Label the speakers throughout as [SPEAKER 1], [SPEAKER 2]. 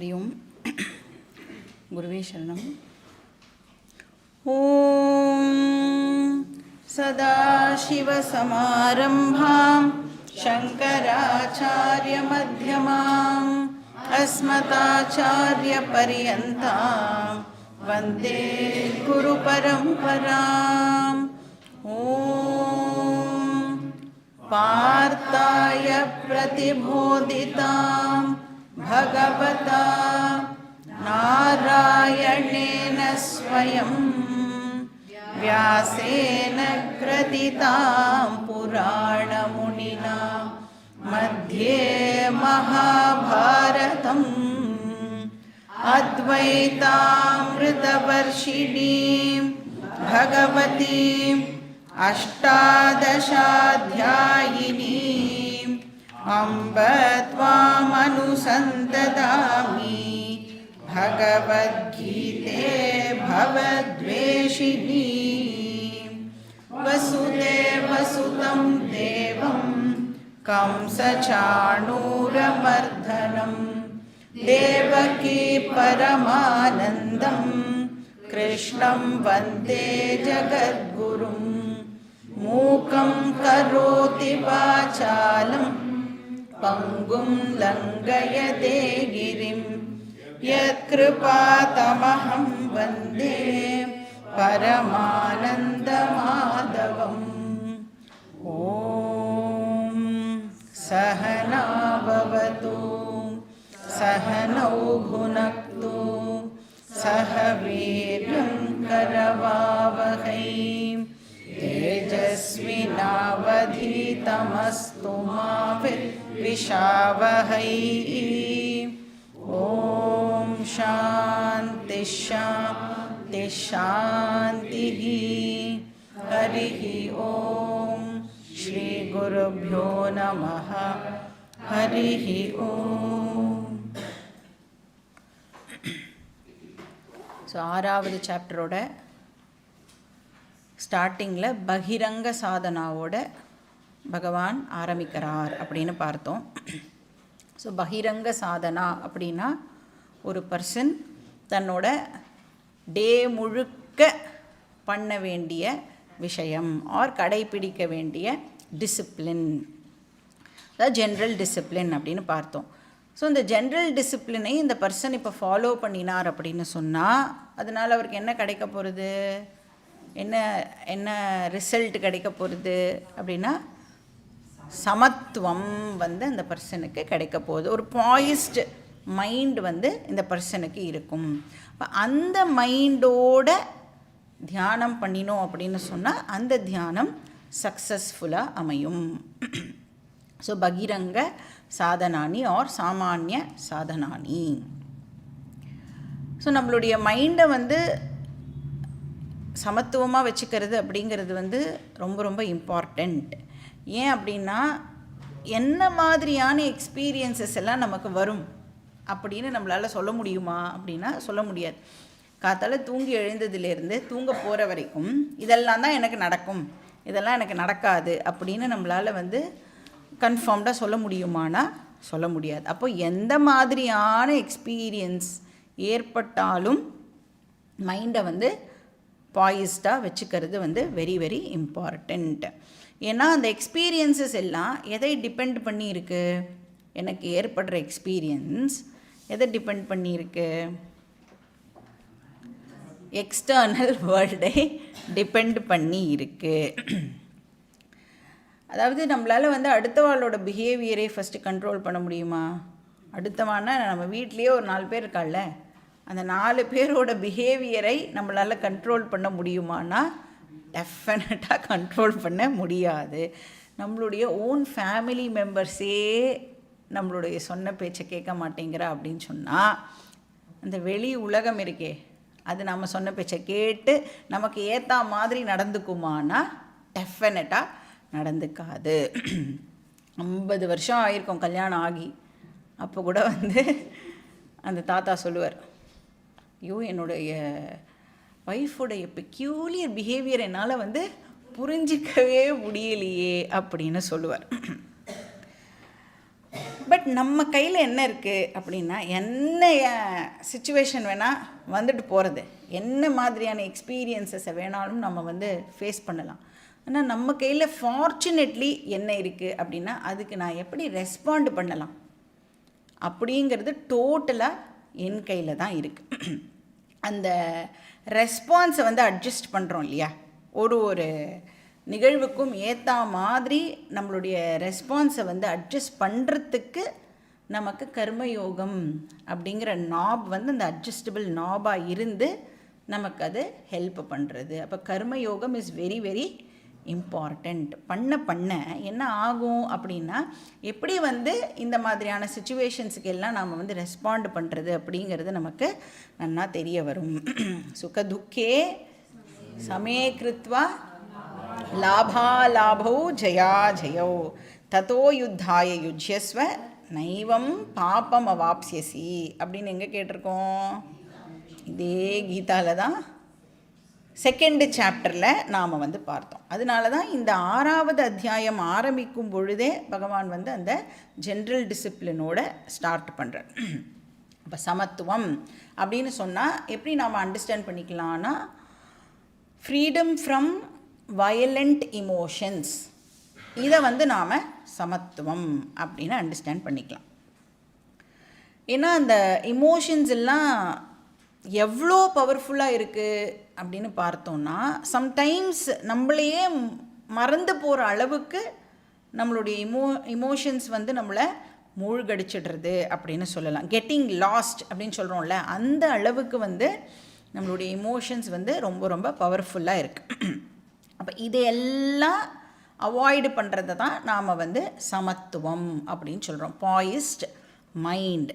[SPEAKER 1] हरि ओम गुरुवे शरणम। ओम सदाशिवसमारम्भां शङ्कराचार्यमध्यमाम् अस्मदाचार्यपर्यन्तां वन्दे गुरुपरम्पराम्। ॐ पार्थाय प्रतिबोधितां भगवता नारायणेन स्वयं व्यासेन ग्रथितां पुराणमुनिना मध्ये महाभारतम् अद्वैतामृतवर्षिणीं भगवतीम् अष्टादशाध्यायिनीम् अम्ब त्वामनुसन्ततामि भगवद्गीते भवद्वेषिणी। वसुदेवसुतं देवं कंसचाणूरमर्दनं देवकी परमानन्दं कृष्णं वन्दे जगद्गुरुं। मूकं करोति वाचालं पङ्गुं लङ्घयते गिरिं यत्कृपातमहं वन्दे परमानन्दमाधवम्। ॐ सहना भवतु सहनौ भुनक्तु सह वीर्यं करवावहै तेजस्विनावधीतमस्तु मा विद्विषावहै। ॐ शान्ति शान्ति शान्तिः। हरिः ॐ श्री गुरुभ्यो नमः। हरिः ॐ। ஸோ 6வது சாப்டரோட ஸ்டார்டிங்கில் பகிரங்க சாதனாவோட பகவான் ஆரம்பிக்கிறார் அப்படின்னு பார்த்தோம். ஸோ பகிரங்க சாதனா அப்படின்னா ஒரு பர்சன் தன்னோட டே முழுக்க பண்ண வேண்டிய விஷயம் ஆர் கடைப்பிடிக்க வேண்டிய டிசிப்ளின், அதாவது ஜென்ரல் டிசிப்ளின் அப்படின்னு பார்த்தோம். ஸோ இந்த ஜென்ரல் டிசிப்ளினை இந்த பர்சன் இப்போ ஃபாலோ பண்ணினார் அப்படின்னு சொன்னால் அதனால் அவருக்கு என்ன கிடைக்க போகிறது, என்ன என்ன ரிசல்ட் கிடைக்க போகிறது அப்படின்னா சமத்துவம் அந்த பர்சனுக்கு கிடைக்க போகுது. ஒரு பாயிஸ்டு மைண்ட் இந்த பர்சனுக்கு இருக்கும். அந்த மைண்டோட தியானம் பண்ணினோம் அப்படின்னு சொன்னால் அந்த தியானம் சக்ஸஸ்ஃபுல்லாக அமையும். ஸோ பகிரங்க சாதனானி ஆர் சாமானிய சாதனானி. ஸோ நம்மளுடைய மைண்டை சமத்துவமாக வச்சுக்கிறது அப்படிங்கிறது ரொம்ப ரொம்ப இம்பார்ட்டண்ட். ஏன் அப்படின்னா என்ன மாதிரியான எக்ஸ்பீரியன்ஸஸ் எல்லாம் நமக்கு வரும் அப்படின்னு நம்மளால் சொல்ல முடியுமா அப்படின்னா சொல்ல முடியாது. காத்தால் தூங்கி எழுந்ததுலேருந்து தூங்க போகிற வரைக்கும் இதெல்லாம் தான் எனக்கு நடக்கும், இதெல்லாம் எனக்கு நடக்காது அப்படின்னு நம்மளால் கன்ஃபார்ம்டாக சொல்ல முடியுமானா சொல்ல முடியாது. அப்போ எந்த மாதிரியான எக்ஸ்பீரியன்ஸ் ஏற்பட்டாலும் மைண்டை பாயிஸ்டாக வச்சுக்கிறது வெரி வெரி இம்பார்ட்டண்ட். ஏன்னா அந்த எக்ஸ்பீரியன்ஸஸ் எல்லாம் எதை டிபெண்ட் பண்ணி இருக்குது, எனக்கு ஏற்படுற எக்ஸ்பீரியன்ஸ் எதை டிபெண்ட் பண்ணி இருக்குது, எக்ஸ்டர்னல் வேர்ல்டை டிபெண்ட் பண்ணி இருக்குது. அதாவது நம்மளால் அடுத்தவாளோட பிஹேவியரை ஃபஸ்ட்டு கண்ட்ரோல் பண்ண முடியுமா? அடுத்தவானா நம்ம வீட்லேயே ஒரு 4 பேர் இருக்காள்ல, அந்த 4 பேரோட பிஹேவியரை நம்மளால் கண்ட்ரோல் பண்ண முடியுமானா டெஃபினட்டாக கண்ட்ரோல் பண்ண முடியாது. நம்மளுடைய ஓன் ஃபேமிலி மெம்பர்ஸே நம்மளுடைய சொன்ன பேச்சை கேட்க மாட்டேங்கிறா அப்படின்னு சொன்னால் அந்த வெளி உலகம் இருக்கே அது நம்ம சொன்ன பேச்சை கேட்டு நமக்கு ஏற்ற மாதிரி நடந்துக்குமானா டெஃபினட்டாக நடந்துக்காது. 50 வருஷம் ஆகிருக்கும் கல்யாணம் ஆகி. அப்போ கூட அந்த தாத்தா சொல்லுவார், ஐயோ என்னுடைய ஒய்ஃபுடைய பெக்யூலியர் பிஹேவியர் என்னால் புரிஞ்சிக்கவே முடியலையே அப்படின்னு சொல்லுவார். பட் நம்ம கையில் என்ன இருக்குது அப்படின்னா, என்ன சிச்சுவேஷன் வேணால் வந்துட்டு போகிறது, என்ன மாதிரியான எக்ஸ்பீரியன்ஸஸை வேணாலும் நம்ம வந்து ஃபேஸ் பண்ணலாம். ஆனால் நம்ம கையில் ஃபார்ச்சுனேட்லி என்ன இருக்குது அப்படின்னா, அதுக்கு நான் எப்படி ரெஸ்பாண்ட் பண்ணலாம் அப்படிங்கிறது டோட்டலாக என் கையில் தான் இருக்குது. அந்த ரெஸ்பான்ஸை வந்து அட்ஜஸ்ட் பண்ணுறோம் இல்லையா, ஒரு நிகழ்வுக்கும் ஏற்ற மாதிரி நம்மளுடைய ரெஸ்பான்ஸை வந்து அட்ஜஸ்ட் பண்ணுறதுக்கு நமக்கு கர்மயோகம் அப்படிங்கிற நாப் வந்து அந்த அட்ஜஸ்டபிள் நாபாக இருந்து நமக்கு அது ஹெல்ப் பண்ணுறது. அப்போ கர்மயோகம் இஸ் வெரி வெரி இம்பார்ட்டண்ட். பண்ண என்ன ஆகும் அப்படின்னா, எப்படி வந்து இந்த மாதிரியான சுச்சுவேஷன்ஸுக்கு எல்லாம் நாம் வந்து ரெஸ்பாண்ட் பண்ணுறது அப்படிங்கிறது நமக்கு நல்லா தெரிய வரும். சுக துக்கே சமே கிருத்வா லாபாலாபௌ ஜயா ஜயௌ ததோ யுத்தாய யுஜ்யஸ்வ நைவம் பாபம் அவாப்ஸ்யசி அப்படின்னு எங்கே கேட்டிருக்கோம்? இதே கீதாவில் தான் செகண்ட் சாப்டரில் நாம் வந்து பார்த்தோம். அதனால தான் இந்த 6வது அத்தியாயம் ஆரம்பிக்கும் பொழுதே பகவான் வந்து அந்த ஜென்ரல் டிசிப்ளினோட ஸ்டார்ட் பண்ணுறார். அப்போ சமத்துவம் அப்படின்னு சொன்னால் எப்படி நாம் அண்டர்ஸ்டாண்ட் பண்ணிக்கலாம்னா, ஃப்ரீடம் ஃப்ரம் வயலண்ட் இமோஷன்ஸ், இதை வந்து நாம் சமத்துவம் அப்படின்னு அண்டர்ஸ்டாண்ட் பண்ணிக்கலாம். ஏன்னா அந்த இமோஷன்ஸ் எல்லாம் எவ்வளோ பவர்ஃபுல்லாக இருக்குது அப்படின்னு பார்த்தோன்னா, சம்டைம்ஸ் நம்மளையே மறந்து போகிற அளவுக்கு நம்மளுடைய இமோஷன்ஸ் வந்து நம்மளை மூழ்கடிச்சிடுறது அப்படின்னு சொல்லலாம். கெட்டிங் லாஸ்ட் அப்படின்னு சொல்கிறோம்ல, அந்த அளவுக்கு வந்து நம்மளுடைய இமோஷன்ஸ் வந்து ரொம்ப ரொம்ப பவர்ஃபுல்லாக இருக்குது. அப்போ இதையெல்லாம் அவாய்டு பண்ணுறதை தான் நாம் வந்து சமத்துவம் அப்படின்னு சொல்கிறோம். பாயிஸ்ட் மைண்ட்.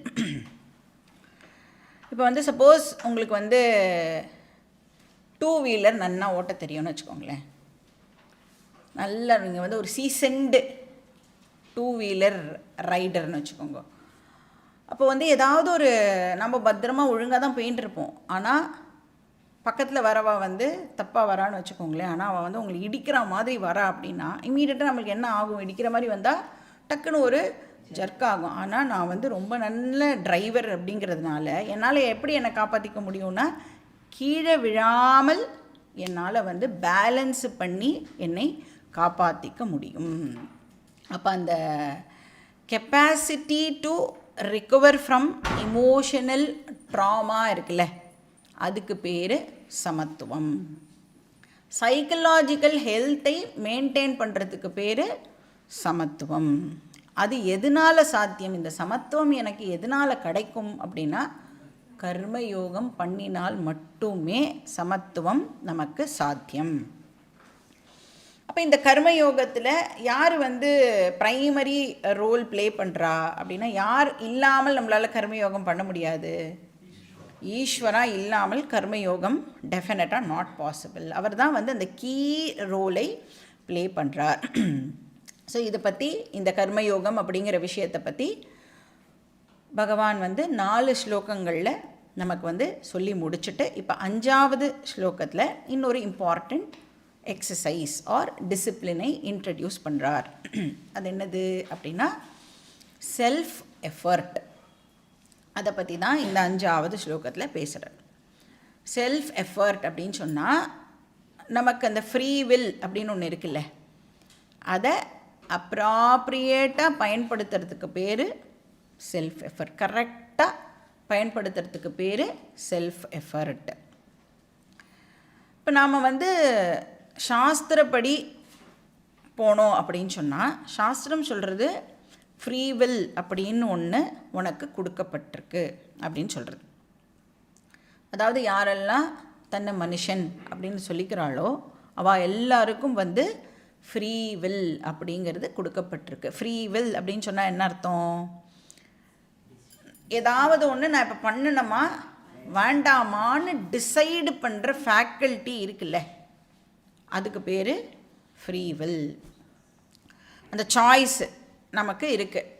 [SPEAKER 1] இப்போ வந்து சப்போஸ் உங்களுக்கு வந்து 2 வீலர் நன்னா ஓட்ட தெரியும்னு வச்சுக்கோங்களேன். நல்லா நீங்கள் வந்து ஒரு சீசன்டு 2 வீலர் ரைடர்னு வச்சுக்கோங்க. அப்போ வந்து ஏதாவது ஒரு நம்ம பத்திரமாக ஒழுங்காக தான் போயின்னு இருப்போம். ஆனால் பக்கத்தில் வரவா வந்து தப்பாக வரான்னு வச்சுக்கோங்களேன். ஆனால் அவள் வந்து உங்களுக்கு இடிக்கிற மாதிரி வரா அப்படின்னா இம்மீடியட்டாக நம்மளுக்கு என்ன ஆகும்? இடிக்கிற மாதிரி வந்தால் டக்குன்னு ஒரு ஜர்க் ஆகும். ஆனால் நான் வந்து ரொம்ப நல்ல டிரைவர் அப்படிங்கிறதுனால என்னால் எப்படி என்னை காப்பாற்றிக்க முடியும்னா, கீழே விழாமல் என்னால் வந்து பேலன்ஸ் பண்ணி என்னை காப்பாற்றிக்க முடியும். அப்போ அந்த capacity to recover from emotional drama இருக்குல்ல, அதுக்கு பேர் சமத்துவம். சைக்கலாஜிக்கல் ஹெல்த்தை மெயின்டைன் பண்ணுறதுக்கு பேர் சமத்துவம். அது எதனால் சாத்தியம்? இந்த சமத்துவம் எனக்கு எதனால் கிடைக்கும் அப்படின்னா, கர்மயோகம் பண்ணினால் மட்டுமே சமத்துவம் நமக்கு சாத்தியம். அப்போ இந்த கர்மயோகத்தில் யார் வந்து ப்ரைமரி ரோல் ப்ளே பண்ணுறா அப்படின்னா, யார் இல்லாமல் நம்மளால் கர்மயோகம் பண்ண முடியாது. ஈஸ்வரா இல்லாமல் கர்மயோகம் டெஃபினட்டாக நாட் பாசிபிள். அவர் தான் வந்து அந்த கீ ரோலை ப்ளே பண்ணுறார். ஸோ இதை பற்றி, இந்த கர்மயோகம் அப்படிங்கிற விஷயத்தை பற்றி பகவான் வந்து 4 ஸ்லோகங்களில் நமக்கு வந்து சொல்லி முடிச்சுட்டு, இப்போ 5வது ஸ்லோகத்தில் இன்னொரு இம்பார்ட்டண்ட் எக்ஸசைஸ் ஆர் டிசிப்ளினை இன்ட்ரடியூஸ் பண்ணுறார். அது என்னது அப்படின்னா, செல்ஃப் எஃபர்ட். அதை பற்றி தான் இந்த 5வது ஸ்லோகத்தில் பேசுகிறார். செல்ஃப் எஃபர்ட் அப்படின்னு சொன்னால், நமக்கு அந்த ஃப்ரீ வில் அப்படின்னு ஒன்று இருக்குல்ல, அதை அப்ராப்ரியேட்டாக பயன்படுத்துறதுக்கு பேர் செல்ஃப் எஃபர்ட். கரெக்டாக பயன்படுத்துறதுக்கு பேர் செல்ஃப் எஃபர்ட். இப்போ நாம் வந்து சாஸ்திரப்படி போனோம் அப்படின்னு சொன்னால், சாஸ்திரம் சொல்கிறது ஃப்ரீ வில் அப்படின்னு ஒன்று உனக்கு கொடுக்கப்பட்டிருக்கு அப்படின்னு சொல்கிறது. அதாவது யாரெல்லாம் தன்னை மனுஷன் அப்படின்னு சொல்லிக்கிறாளோ அவள் எல்லாருக்கும் வந்து ஃப்ரீ வில் அப்படிங்கிறது கொடுக்கப்பட்டிருக்கு. ஃப்ரீ வில் அப்படின்னு சொன்னால் என்ன அர்த்தம்? ஏதாவது ஒன்று நான் இப்போ பண்ணணுமா வேண்டாமான்னு டிசைடு பண்ணுற ஃபேக்கல்ட்டி இருக்குல்ல, அதுக்கு பேர் ஃப்ரீ வில். அந்த சாய்ஸ் நமக்கு இருக்குது.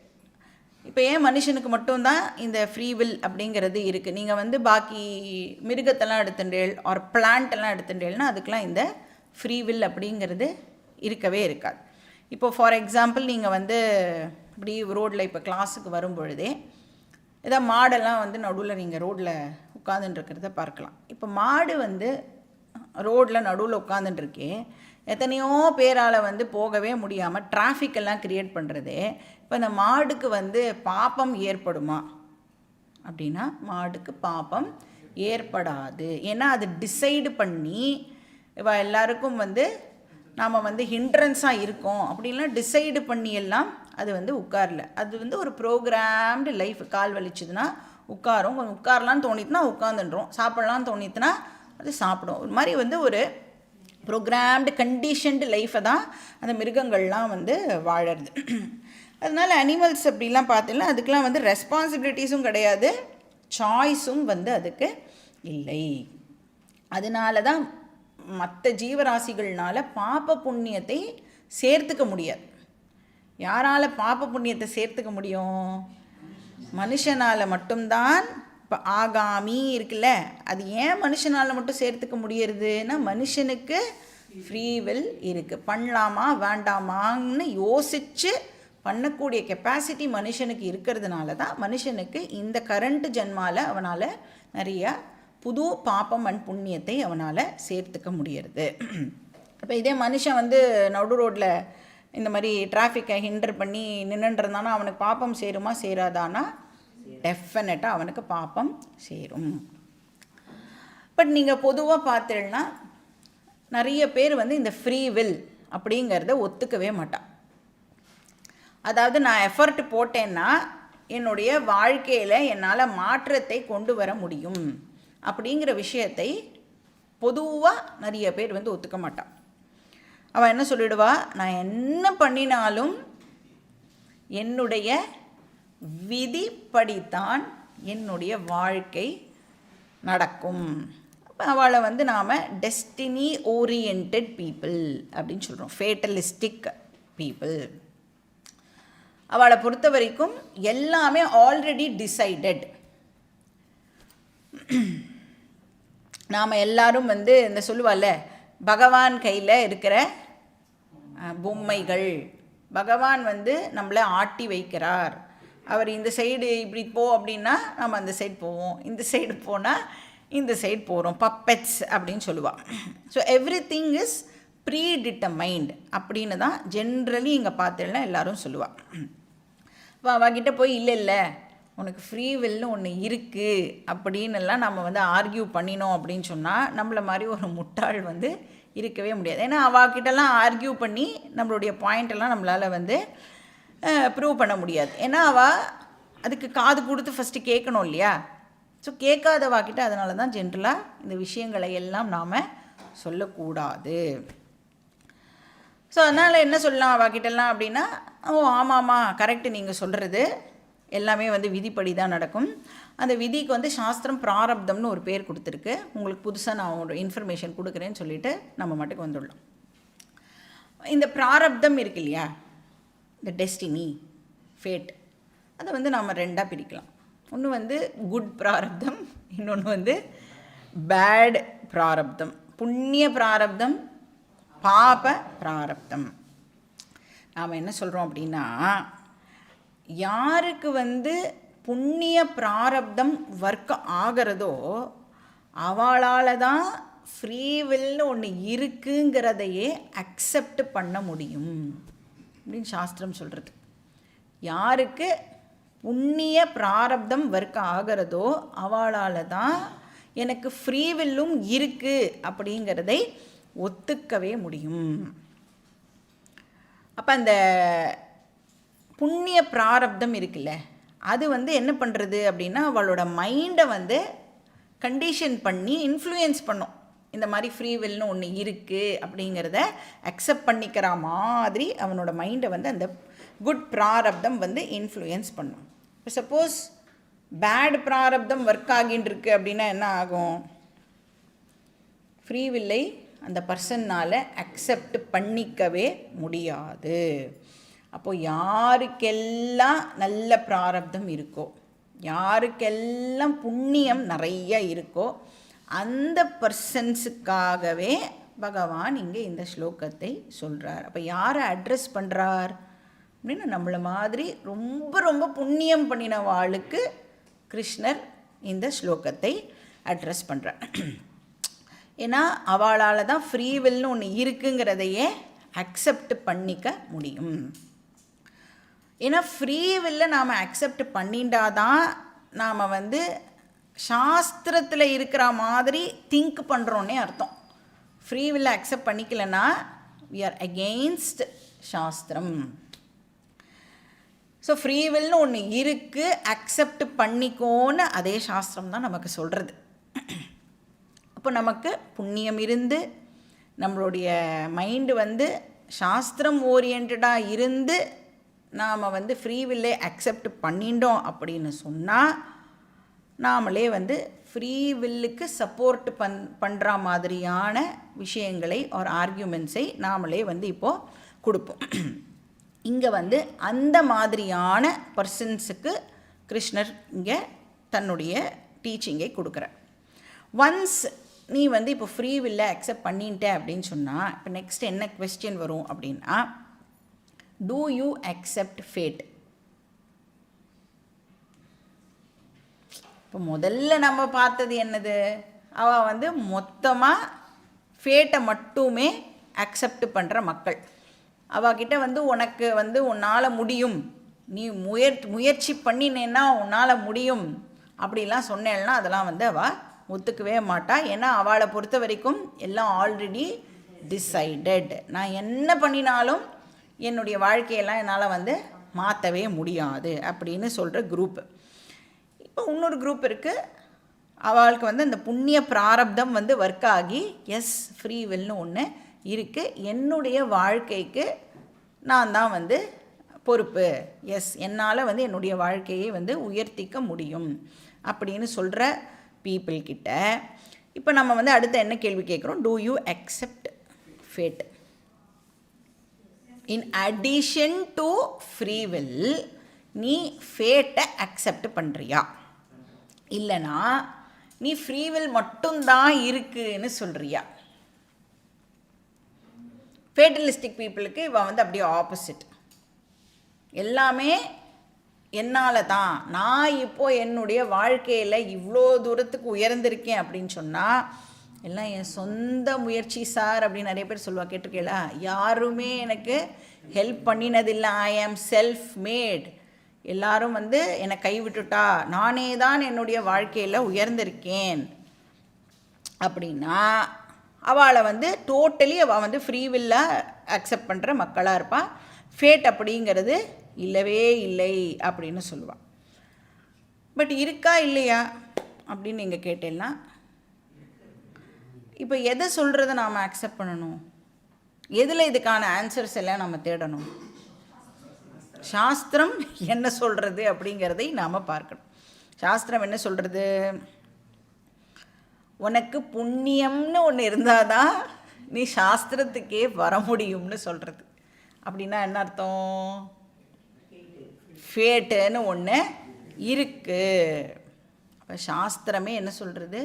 [SPEAKER 1] இப்போ ஏன் மனுஷனுக்கு மட்டும்தான் இந்த ஃப்ரீ வில் அப்படிங்கிறது இருக்குது? நீங்கள் வந்து பாக்கி மிருகத்தெல்லாம் எடுத்துட்டேள் ஆர் பிளான்ட்டெல்லாம் எடுத்துட்டேள்னா அதுக்கெலாம் இந்த ஃப்ரீ வில் அப்படிங்கிறது இருக்கவே இருக்காது. இப்போது ஃபார் எக்ஸாம்பிள் நீங்கள் வந்து இப்படி ரோட்டில் இப்போ கிளாஸுக்கு வரும் பொழுதே ஏதோ மாடெல்லாம் வந்து நடுவில் நீங்கள் ரோட்டில் உட்காந்துட்டுருக்கிறத பார்க்கலாம். இப்போ மாடு வந்து ரோட்டில் நடுவில் உட்காந்துட்டுருக்கே, எத்தனையோ பேரால் வந்து போகவே முடியாமல் டிராஃபிக்கெல்லாம் க்ரியேட் பண்ணுறதே. இப்போ இந்த மாடுக்கு வந்து பாப்பம் ஏற்படுமா அப்படின்னா மாடுக்கு பாப்பம் ஏற்படாது. ஏன்னா அது டிசைடு பண்ணி இவ எல்லாருக்கும் வந்து நாம் வந்து ஹிண்ட்ரன்ஸாக இருக்கோம் அப்படின்லாம் டிசைடு பண்ணி எல்லாம் அது வந்து உட்காரல. அது வந்து ஒரு ப்ரோக்ராம்டு லைஃப். கால் வலிச்சுதுன்னா உட்காரும், கொஞ்சம் உட்காரலான்னு தோணித்துனா உட்காந்துன்றோம், சாப்பிட்லான்னு தோணித்துனா அது சாப்பிடும். ஒரு மாதிரி வந்து ஒரு ப்ரோக்ராம்டு கண்டிஷன்டு லைஃப்பை தான் அந்த மிருகங்கள்லாம் வந்து வாழறது. அதனால் அனிமல்ஸ் அப்படிலாம் பார்த்தீங்கன்னா அதுக்கெலாம் வந்து ரெஸ்பான்சிபிலிட்டிஸும் கிடையாது, சாய்ஸும் வந்து அதுக்கு இல்லை. அதனால தான் மற்ற ஜீவராசிகள்னால பாப்ப புண்ணியத்தை சேர்த்துக்க முடியாது. யாரால் பாப்ப புண்ணியத்தை சேர்த்துக்க முடியும்? மனுஷனால் மட்டும்தான். இப்போ ஆகாமி இருக்குல்ல, அது ஏன் மனுஷனால் மட்டும் சேர்த்துக்க முடியறதுன்னா மனுஷனுக்கு ஃப்ரீவில் இருக்குது. பண்ணலாமா வேண்டாமான்னு யோசித்து பண்ணக்கூடிய கெப்பாசிட்டி மனுஷனுக்கு இருக்கிறதுனால தான் மனுஷனுக்கு இந்த கரண்ட் ஜென்மாவில் அவனால் நிறையா புது பாப்பம் அண்ட் புண்ணியத்தை அவனால் சேர்த்துக்க முடியறது. இப்போ இதே மனுஷன் வந்து நடு ரோட்டில் இந்த மாதிரி டிராஃபிக்கை ஹிண்டர் பண்ணி நின்றுன்றதானா அவனுக்கு பாப்பம் சேருமா சேராதானா? டெஃபினட்டாக அவனுக்கு பாப்பம் சேரும். பட் நீங்கள் பொதுவாக பார்த்தீங்கன்னா நிறைய பேர் வந்து இந்த ஃப்ரீ வில் அப்படிங்கிறத ஒத்துக்கவே மாட்டான். அதாவது நான் எஃபர்ட் போட்டேன்னா என்னுடைய வாழ்க்கையில் என்னால் மாற்றத்தை கொண்டு வர முடியும் அப்படிங்கிற விஷயத்தை பொதுவாக நிறைய பேர் வந்து ஒத்துக்க மாட்டான். அவன் என்ன சொல்லிடுவா, நான் என்ன பண்ணினாலும் என்னுடைய விதிப்படித்தான் என்னுடைய வாழ்க்கை நடக்கும். அப்போ அவளை வந்து நாம் டெஸ்டினி ஓரியன்ட் பீப்புள் அப்படின்னு சொல்கிறோம், ஃபேட்டலிஸ்டிக் பீப்புள். அவளை பொறுத்த வரைக்கும் எல்லாமே ஆல்ரெடி டிசைடட். நாம் எல்லாரும் வந்து இந்த சொல்லுவாள்ல பகவான் கையில் இருக்கிற பொம்மைகள், பகவான் வந்து நம்மளை ஆட்டி வைக்கிறார். அவர் இந்த சைடு இப்படி போ அப்படின்னா நம்ம அந்த சைடு போவோம், இந்த சைடு போனால் இந்த சைடு போகிறோம், பப்பெட்ஸ் அப்படின்னு சொல்லுவாள். So everything is predetermined அப்படின்னு தான் ஜென்ரலி இங்கே பார்த்தேன்னா எல்லோரும் சொல்லுவாள். இப்போ அவகிட்ட போய் இல்லை உனக்கு ஃப்ரீ வில்னு ஒன்று இருக்குது அப்படின்னுலாம் நம்ம வந்து ஆர்கியூ பண்ணினோம் அப்படின்னு சொன்னால் நம்மளை மாதிரி ஒரு முட்டாள் வந்து இருக்கவே முடியாது. ஏன்னா அவகிட்டலாம் ஆர்கியூ பண்ணி நம்மளுடைய பாயிண்டெல்லாம் நம்மளால் வந்து ப்ரூவ் பண்ண முடியாது. ஏன்னா அவள் அதுக்கு காது கொடுத்து ஃபஸ்ட்டு கேட்கணும் இல்லையா? ஸோ கேட்காதவாக்கிட்ட அதனால தான் ஜென்ரலாக இந்த விஷயங்களை எல்லாம் நாம் சொல்லக்கூடாது. ஸோ அதனால் என்ன சொல்லலாம் அவகிட்டலாம் அப்படின்னா, ஓ ஆமாம்மா கரெக்டு, நீங்கள் சொல்கிறது எல்லாமே வந்து விதிப்படி தான் நடக்கும். அந்த விதிக்கு வந்து சாஸ்திரம் பிராரப்தம்னு ஒரு பேர் கொடுத்துருக்கு. உங்களுக்கு புதுசாக நான் ஒரு இன்ஃபர்மேஷன் கொடுக்குறேன்னு சொல்லிவிட்டு நம்ம மட்டுக்கு வந்துடலாம். இந்த பிராரப்தம் இருக்கு இல்லையா, இந்த டெஸ்டினி ஃபேட், அதை வந்து நாம் ரெண்டாக பிரிக்கலாம். ஒன்று வந்து குட் பிராரப்தம், இன்னொன்று வந்து பேட் பிராரப்தம். புண்ணிய பிராரப்தம், பாப பிராரப்தம். நாம் என்ன சொல்கிறோம் அப்படின்னா, யாருக்கு வந்து புண்ணிய பிராரப்தம் ஒர்க் ஆகிறதோ அவளால் தான் ஃப்ரீவில்னு ஒன்று இருக்குங்கிறதையே அக்செப்ட் பண்ண முடியும் அப்படின்னு சாஸ்திரம் சொல்கிறது. யாருக்கு புண்ணிய பிராரப்தம் ஒர்க் ஆகிறதோ அவளால் தான் எனக்கு ஃப்ரீவில்லும் இருக்குது அப்படிங்கிறதை ஒத்துக்கவே முடியும். அப்போ அந்த புண்ணிய பிராரப்தம் இருக்குல்ல, அது வந்து என்ன பண்ணுறது அப்படின்னா அவளோட மைண்டை வந்து கண்டிஷன் பண்ணி இன்ஃப்ளூயன்ஸ் பண்ணும். இந்த மாதிரி ஃப்ரீவில்னு ஒன்று இருக்குது அப்படிங்கிறத அக்செப்ட் பண்ணிக்கிற மாதிரி அவனோட மைண்டை வந்து அந்த குட் பிராரப்தம் வந்து இன்ஃப்ளூயன்ஸ் பண்ணும். இப்போ சப்போஸ் பேட் பிராரப்தம் ஒர்க் ஆகின்னு இருக்குது அப்படின்னா என்ன ஆகும்? ஃப்ரீவில்லை அந்த பர்சன்னால் அக்செப்ட் பண்ணிக்கவே முடியாது. அப்போது யாருக்கெல்லாம் நல்ல பிராரப்தம் இருக்கோ, யாருக்கெல்லாம் புண்ணியம் நிறைய இருக்கோ அந்த பர்சன்ஸுக்காகவே பகவான் இங்கே இந்த ஸ்லோகத்தை சொல்கிறார். அப்போ யாரை அட்ரஸ் பண்ணுறார்? அப்படின்னு நம்மளை மாதிரி ரொம்ப ரொம்ப புண்ணியம் பண்ணின வாளுக்கு கிருஷ்ணர் இந்த ஸ்லோகத்தை அட்ரஸ் பண்ணுறார். ஏன்னா அவளால் தான் ஃப்ரீ வில்னு ஒன்று இருக்குங்கிறதையே அக்செப்ட் பண்ணிக்க முடியும். ஏன்னா ஃப்ரீ வில்லை நாம் அக்செப்ட் பண்ணிட்டாதான் நாம் வந்து சாஸ்திரத்தில் இருக்கிற மாதிரி திங்க் பண்ணுறோன்னே அர்த்தம். ஃப்ரீ வில்லை அக்செப்ட் பண்ணிக்கலன்னா we are against சாஸ்திரம். ஸோ ஃப்ரீ வில்னு ஒன்று இருக்குது, அக்செப்ட் பண்ணிக்கோன்னு அதே சாஸ்திரம் தான் நமக்கு சொல்கிறது. அப்போ நமக்கு புண்ணியம் இருந்து நம்மளுடைய மைண்டு வந்து சாஸ்திரம் ஓரியன்டாக இருந்து நாம் வந்து ஃப்ரீ வில்லை அக்செப்ட் பண்ணிட்டோம் அப்படின்னு சொன்னால் நாமளே வந்து ஃப்ரீ வில்லுக்கு சப்போர்ட் பண்ணுற மாதிரியான விஷயங்களை ஒரு ஆர்கியூமெண்ட்ஸை நாமளே வந்து இப்போது கொடுப்போம். இங்கே வந்து அந்த மாதிரியான பர்சன்ஸுக்கு கிருஷ்ணர் இங்கே தன்னுடைய டீச்சிங்கை கொடுக்குறார். ஒன்ஸ் நீ வந்து இப்போ ஃப்ரீ வில்லை அக்செப்ட் பண்ணிட்ட அப்படின்னு சொன்னால் இப்போ நெக்ஸ்ட் என்ன குவெஸ்டின் வரும் அப்படின்னா, டூ யூ அக்செப்ட் ஃபேட்? இப்போ முதல்ல நம்ம பார்த்தது என்னது, அவள் வந்து மொத்தமாக ஃபேட்டை மட்டுமே அக்செப்ட் பண்ணுற மக்கள். அவகிட்ட வந்து உனக்கு வந்து உன்னால் முடியும், நீ முயற்சி பண்ணினேன்னா உன்னால் முடியும் அப்படிலாம் சொன்னேன்னா அதெல்லாம் வந்து அவள் ஒத்துக்கவே மாட்டாள். ஏன்னா அவளை பொறுத்த வரைக்கும் எல்லாம் ஆல்ரெடி டிசைடட். நான் என்ன பண்ணினாலும் என்னுடைய வாழ்க்கையெல்லாம் என்னால் வந்து மாற்றவே முடியாது அப்படின்னு சொல்கிற குரூப்பு. இப்போ இன்னொரு குரூப் இருக்குது, அவளுக்கு வந்து அந்த புண்ணிய பிராரப்தம் வந்து ஒர்க் ஆகி எஸ் ஃப்ரீ வில்னு ஒன்று இருக்குது, என்னுடைய வாழ்க்கைக்கு நான் தான் வந்து பொறுப்பு, எஸ் என்னால் வந்து என்னுடைய வாழ்க்கையை வந்து உயர்த்திக்க முடியும் அப்படின்னு சொல்கிற பீப்புள்கிட்ட இப்போ நம்ம வந்து அடுத்த என்ன கேள்வி கேட்குறோம், do you accept fate? In addition to free will நீ ஃபேட்டை அக்செப்ட் பண்ணுறியா? இல்லைனா நீ ஃப்ரீ வில் மட்டும்தான் இருக்குன்னு சொல்கிறியா? ஃபேட்டலிஸ்டிக் பீப்புளுக்கு இவன் வந்து அப்படியே ஆப்போசிட். எல்லாமே என்னால் தான், நான் இப்போது என்னுடைய வாழ்க்கையில் இவ்வளோ தூரத்துக்கு உயர்ந்திருக்கேன் அப்படின்னு சொன்னால் எல்லாம் என் சொந்த முயற்சி சார் அப்படின்னு நிறைய பேர் சொல்லுவா, கேட்டிருக்கீங்களா? யாருமே எனக்கு ஹெல்ப் பண்ணினதில்லை, ஐ ஆம் செல்ஃப் மேட், எல்லாரும் வந்து என்னை கைவிட்டுட்டா, நானே தான் என்னுடைய வாழ்க்கையில் உயர்ந்திருக்கேன் அப்படின்னா அவளை வந்து டோட்டலி அவள் வந்து ஃப்ரீ வில்லாக அக்செப்ட் பண்ணுற மக்களாக இருப்பாள். ஃபேட் அப்படிங்கிறது இல்லவே இல்லை அப்படின்னு சொல்லுவாள். பட் இருக்கா இல்லையா அப்படின்னு நீங்கள் கேட்டேன்னா இப்போ எதை சொல்கிறத நாம் அக்செப்ட் பண்ணணும்? எதில் இதுக்கான ஆன்சர்ஸ் எல்லாம் நம்ம தேடணும்? சாஸ்திரம் என்ன சொல்கிறது அப்படிங்கிறதை நாம் பார்க்கணும். சாஸ்திரம் என்ன சொல்கிறது? உனக்கு புண்ணியம்னு ஒன்று இருந்தால் தான் நீ சாஸ்திரத்துக்கே வர முடியும்னு சொல்கிறது. அப்படின்னா என்ன அர்த்தம்? ஃபேட்டுன்னு ஒன்று இருக்குது. அப்போ சாஸ்திரமே என்ன சொல்கிறது?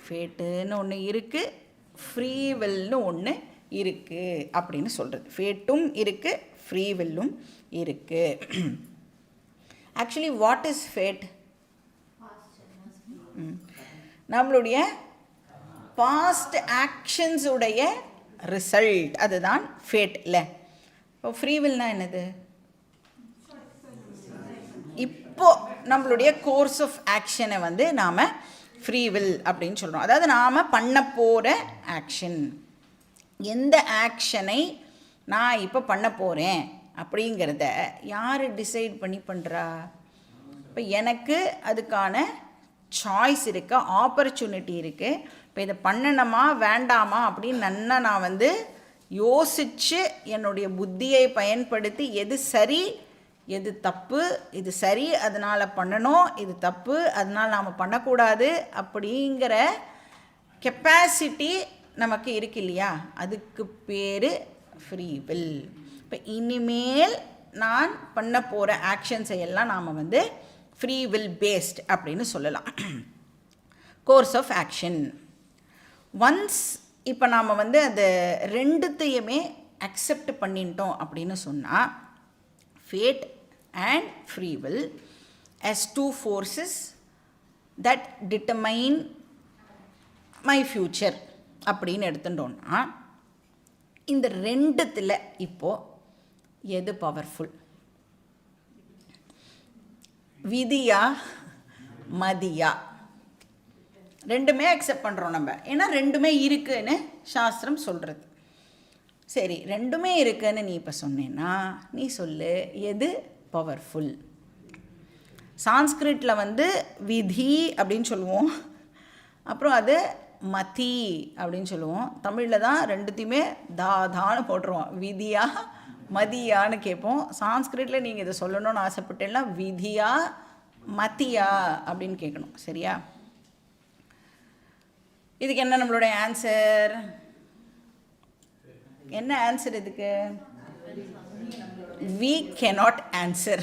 [SPEAKER 1] ஃபேட்டுன்னு ஒன்று இருக்குது, ஃப்ரீ வில்னு ஒன்று இருக்குது அப்படின்னு சொல்கிறது. ஃபேட்டும் இருக்குது, ஃப்ரீ வில்லும் இருக்குது. Actually what is fate? நம்மளுடைய பாஸ்ட் ஆக்ஷன்ஸ் உடைய ரிசல்ட், அதுதான் ஃபேட் இல்லை. இப்போ ஃப்ரீ வில்னால் என்னது? இப்போது நம்மளுடைய கோர்ஸ் ஆஃப் ஆக்ஷனை வந்து நாம் ஃப்ரீ வில் அப்படின்னு சொல்கிறோம். அதாவது நாம் பண்ண போகிற ஆக்ஷன், எந்த ஆக்ஷனை நான் இப்போ பண்ண போகிறேன் அப்படிங்கிறத யார் டிசைட் பண்ணி பண்ணுறா? இப்போ எனக்கு அதுக்கான சாய்ஸ் இருக்குது, ஆப்பர்ச்சுனிட்டி இருக்குது. இப்போ இதை பண்ணணுமா வேண்டாமா அப்படின்னு நன்னா நான் வந்து யோசித்து என்னுடைய புத்தியை பயன்படுத்தி எது சரி எது தப்பு, இது சரி அதனால் பண்ணணும், இது தப்பு அதனால் நாம் பண்ணக்கூடாது அப்படிங்கிற கெப்பாசிட்டி நமக்கு இருக்கு இல்லையா? அதுக்கு பேர் ஃப்ரீ வில். இப்போ இனிமேல் நான் பண்ண போகிற ஆக்ஷன்ஸை எல்லாம் நாம் வந்து ஃப்ரீ வில் பேஸ்ட் அப்படின்னு சொல்லலாம். Course of action. ஒன்ஸ் இப்போ நாம் வந்து அது ரெண்டுத்தையுமே அக்செப்ட் பண்ணிட்டோம் அப்படின்னு சொன்னால் fate and free will as two forces that determine my future அப்படின்னு எடுத்துட்டோன்னா இந்த ரெண்டுத்தில் இப்போது எது பவர்ஃபுல்? விதியா மதியா? ரெண்டுமே அக்செப்ட் பண்ணுறோம் நம்ம, ஏன்னா ரெண்டுமே இருக்குன்னு சாஸ்திரம் சொல்கிறது. சரி, ரெண்டுமே இருக்குன்னு நீ இப்போ சொன்னேன்னா நீ சொல்லு எது பவர்ஃபுல்? சான்ஸ்கிரிட்டில் வந்து விதி அப்படின்னு சொல்லுவோம், அப்புறம் அது மதி அப்படின்னு சொல்லுவோம். தமிழில் தான் ரெண்டுத்தையுமே தான்னு போட்டுருவோம், விதியா மதியான்னு கேட்போம். சான்ஸ்கிரிட்டில் நீங்கள் இதை சொல்லணும்னு ஆசைப்பட்டேன்னா விதியா மதியா அப்படின்னு கேட்கணும். சரியா? இதுக்கு என்ன நம்மளுடைய ஆன்சர்? என்ன ஆன்சர் இதுக்கு? we cannot answer.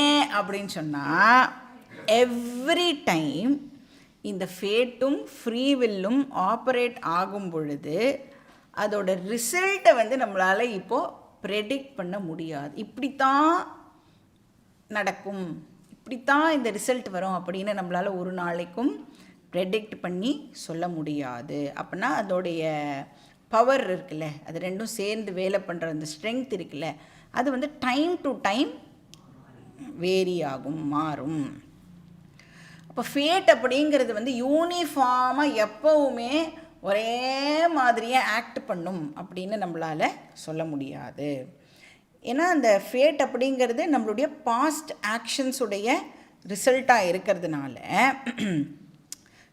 [SPEAKER 1] ஏன் அப்படின்னு சொன்னால் எவ்ரி டைம் இந்த ஃபேட்டும் ஃப்ரீவில்லும் ஆப்ரேட் ஆகும் பொழுது அதோட ரிசல்ட்டை வந்து நம்மளால் இப்போது ப்ரெடிக்ட் பண்ண முடியாது. இப்படித்தான் நடக்கும், இப்படித்தான் இந்த ரிசல்ட் வரும் அப்படின்னு நம்மளால் ஒரு நாளைக்கும் ப்ரெடிக்ட் பண்ணி சொல்ல முடியாது. அப்படின்னா அதோடைய பவர் இருக்குல்ல, அது ரெண்டும் சேர்ந்து வேலை பண்ணுற அந்த ஸ்ட்ரென்த் இருக்குல்ல, அது வந்து டைம் டு டைம் வேரி ஆகும், மாறும். அப்போ ஃபேட் அப்படிங்கிறது வந்து யூனிஃபார்மாக எப்போவுமே ஒரே மாதிரியே ஆக்ட் பண்ணும் அப்படின்னு நம்மளால் சொல்ல முடியாது. ஏன்னா அந்த ஃபேட் அப்படிங்கிறது நம்மளுடைய பாஸ்ட் ஆக்ஷன்ஸுடைய ரிசல்ட்டாக இருக்கிறதுனால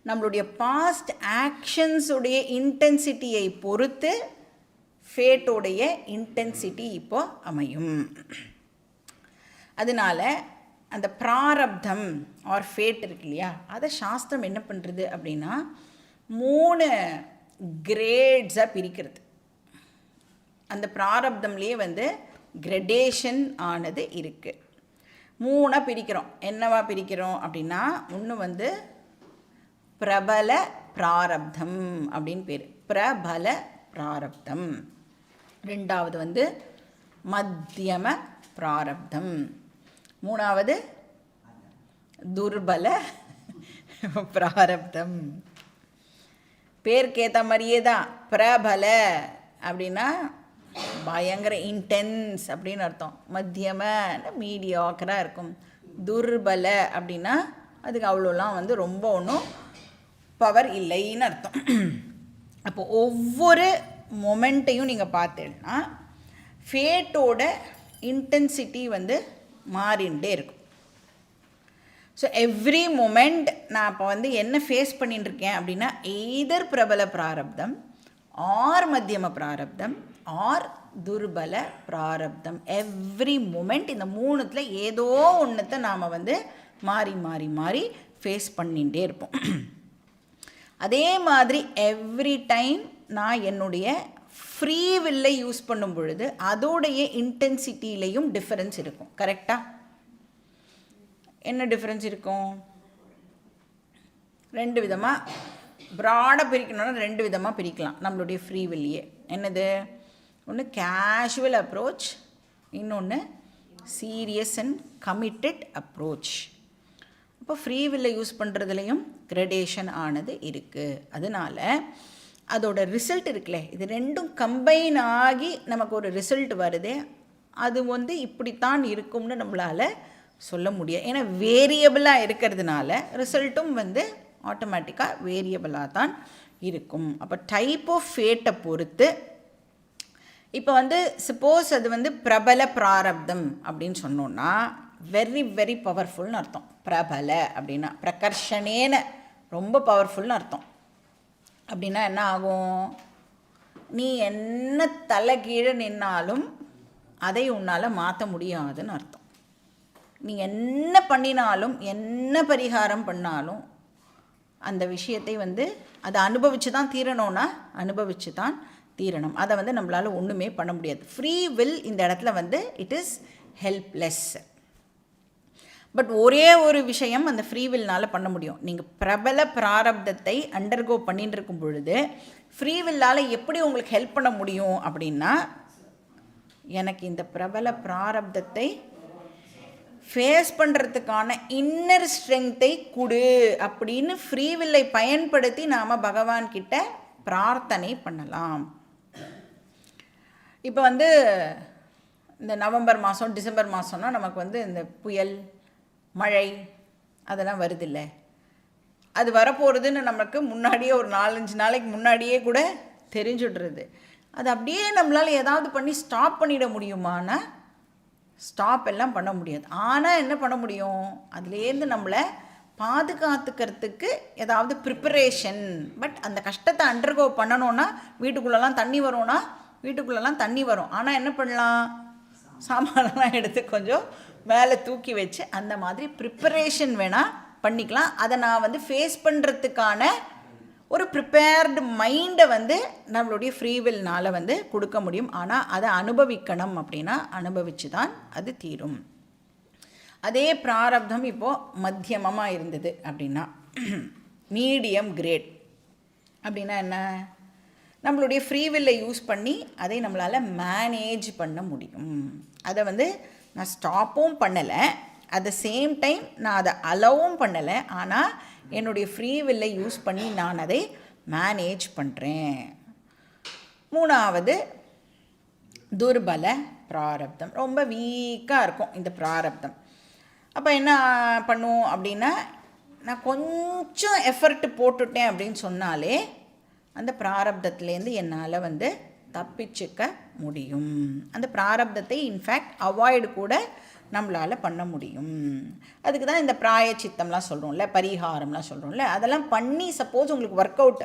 [SPEAKER 1] நம்மளுடைய பாஸ்ட் ஆக்ஷன்ஸுடைய இன்டென்சிட்டியை பொறுத்து ஃபேட்டோடைய இன்டென்சிட்டி இப்போ அமையும். அதனால் அந்த பிராரப்தம் ஆர் ஃபேட் இருக்கு இல்லையா, அதை சாஸ்திரம் என்ன பண்ணுறது அப்படின்னா 3 கிரேட்ஸாக பிரிக்கிறது. அந்த பிராரப்தம்லேயே வந்து கிரடேஷன் ஆனது இருக்குது. 3 பிரிக்கிறோம். என்னவா பிரிக்கிறோம் அப்படின்னா, ஒன்று வந்து பிரபல பிராரப்தம் அப்படின்னு பேர், பிரபல பிராரப்தம். ரெண்டாவது வந்து மத்தியம பிராரப்தம். மூணாவது துர்பல பிராரப்தம். பேருக்கேற்ற மாதிரியே தான். பிரபல அப்படின்னா பயங்கர இன்டென்ஸ் அப்படின்னு அர்த்தம். மத்தியம மீடியாக்கராக இருக்கும். துர்பல அப்படின்னா அதுக்கு அவ்வளோலாம் வந்து ரொம்ப ஒன்றும் பவர் இல்லைன்னு அர்த்தம். அப்போ ஒவ்வொரு மொமெண்ட்டையும் நீங்கள் பார்த்தீங்கன்னா ஃபேட்டோட இன்டென்சிட்டி வந்து மாறிண்டே இருக்கும். ஸோ எவ்ரி மொமெண்ட் நான் இப்போ வந்து என்ன ஃபேஸ் பண்ணிட்டுருக்கேன் அப்படின்னா எய்தர் பிரபல பிராரப்தம் ஆர் மத்தியம பிராரப்தம் ஆர் துர்பல பிராரப்தம். எவ்ரி மொமெண்ட் இந்த 3த்தில் ஏதோ ஒன்றுத்தை நாம் வந்து மாறி மாறி மாறி ஃபேஸ் பண்ணிகிட்டே இருப்போம். அதே மாதிரி எவ்ரி டைம் நான் என்னுடைய ஃப்ரீ வில்லை யூஸ் பண்ணும் பொழுது அதோடைய இன்டென்சிட்டியிலையும் டிஃபரன்ஸ் இருக்கும். கரெக்டாக? என்ன டிஃப்ரென்ஸ் இருக்கும்? 2 விதமாக ப்ராடாக பிரிக்கணும்னா 2 விதமாக பிரிக்கலாம் நம்மளுடைய ஃப்ரீ வில்லையே. என்னது? ஒன்று கேஷுவல் அப்ரோச், இன்னொன்று சீரியஸ் அண்ட் கமிட்டட் அப்ரோச். அப்போ ஃப்ரீ வில்லை யூஸ் பண்ணுறதுலையும் கிரடேஷன் ஆனது இருக்குது. அதனால் அதோட ரிசல்ட் இருக்குல்ல, இது ரெண்டும் கம்பைன் ஆகி நமக்கு ஒரு ரிசல்ட் வருது. அது வந்து இப்படித்தான் இருக்கும்னு நம்மளால் சொல்ல முடியாது. ஏன்னா வேரியபிளாக இருக்கிறதுனால ரிசல்ட்டும் வந்து ஆட்டோமேட்டிக்காக வேரியபிளாக தான் இருக்கும். அப்போ டைப் ஆஃப் ஃபேட்டை பொறுத்து இப்போ வந்து சப்போஸ் அது வந்து பிரபல பிராரப்தம் அப்படின்னு சொன்னோன்னா வெரி வெரி பவர்ஃபுல்னு அர்த்தம். பிரபல அப்படின்னா பிரகர்ஷனேன ரொம்ப பவர்ஃபுல்னு அர்த்தம். அப்படின்னா என்ன ஆகும்? நீ என்ன தலை கீழே நின்னாலும் அதை உன்னால் மாற்ற முடியாதுன்னு அர்த்தம். நீ என்ன பண்ணினாலும் என்ன பரிகாரம் பண்ணாலும் அந்த விஷயத்தை வந்து அதை அனுபவித்து தான் தீரணும்னா அனுபவித்து தான் தீரணும். அதை வந்து நம்மளால் ஒன்றுமே பண்ண முடியாது. ஃப்ரீ வில் இந்த இடத்துல வந்து இட் இஸ் ஹெல்ப்லெஸ். பட் ஒரே ஒரு விஷயம் அந்த ஃப்ரீ வில்னால் பண்ண முடியும். நீங்கள் பிரபல பிராரப்தத்தை அண்டர்கோ பண்ணிட்டு இருக்கும் பொழுது ஃப்ரீ வில்லால் எப்படி உங்களுக்கு ஹெல்ப் பண்ண முடியும் அப்படின்னா எனக்கு இந்த பிரபல பிராரப்தத்தை ஃபேஸ் பண்ணுறதுக்கான இன்னர் ஸ்ட்ரென்த்தை கொடு அப்படின்னு ஃப்ரீவில்லை பயன்படுத்தி நாம் பகவான்கிட்ட பிரார்த்தனை பண்ணலாம். இப்போ வந்து இந்த நவம்பர் மாதம் டிசம்பர் மாதம்னா நமக்கு வந்து இந்த புயல் மழை அதெல்லாம் வருதில்ல, அது வரப்போகிறதுன்னு நமக்கு முன்னாடியே ஒரு 4-5 நாளைக்கு முன்னாடியே கூட தெரிஞ்சுடுறது. அது அப்படியே நம்மளால் ஏதாவது பண்ணி ஸ்டாப் பண்ணிட முடியுமானா ஸ்டாப் எல்லாம் பண்ண முடியாது. ஆனால் என்ன பண்ண முடியும், அதுலேருந்து நம்மளை பாதுகாத்துக்கிறதுக்கு ஏதாவது ப்ரிப்பரேஷன். பட் அந்த கஷ்டத்தை அண்டர்கோ பண்ணணுன்னா வீட்டுக்குள்ளெல்லாம் தண்ணி வரும்னா வீட்டுக்குள்ளெல்லாம் தண்ணி வரும். ஆனால் என்ன பண்ணலாம், சாமானெல்லாம் எடுத்து கொஞ்சம் மேலே தூக்கி வச்சு அந்த மாதிரி ப்ரிப்பரேஷன் வேணால் பண்ணிக்கலாம். அதை நான் வந்து ஃபேஸ் பண்ணுறதுக்கான ஒரு ப்ரிப்பேர்டு மைண்டை வந்து நம்மளுடைய ஃப்ரீவில்னால் வந்து கொடுக்க முடியும். ஆனால் அதை அனுபவிக்கணும் அப்படின்னா அனுபவித்து தான் அது தீரும். அதே பிராரப்தம் இப்போது மத்தியமமாக இருந்தது அப்படின்னா, மீடியம் கிரேட் அப்படின்னா என்ன, நம்மளுடைய ஃப்ரீவில்லை யூஸ் பண்ணி அதை நம்மளால் மேனேஜ் பண்ண முடியும். அதை வந்து நான் ஸ்டாப்பும் பண்ணலை, அட் த சேம் டைம் நான் அதை அலோவும் பண்ணலை, ஆனால் என்னுடைய ஃப்ரீவில்லை யூஸ் பண்ணி நான் அதை மேனேஜ் பண்ணுறேன். மூணாவது துர்பல பிராரப்தம். ரொம்ப வீக்காக இருக்கும் இந்த பிராரப்தம். அப்போ என்ன பண்ணுவோம் அப்படின்னா, நான் கொஞ்சம் எஃபர்ட் போட்டுட்டேன் அப்படின்னு சொன்னாலே அந்த பிராரப்தத்துலேருந்து என்னால் வந்து தப்பிச்சுக்க முடியும். அந்த பிராரப்தத்தை இன்ஃபேக்ட் அவாய்டு கூட நம்மளால் பண்ண முடியும். அதுக்கு தான் இந்த பிராயச்சித்தம்லாம் சொல்கிறோம்ல, பரிகாரம்லாம் சொல்கிறோம்ல, அதெல்லாம் பண்ணி சப்போஸ் உங்களுக்கு ஒர்க் அவுட்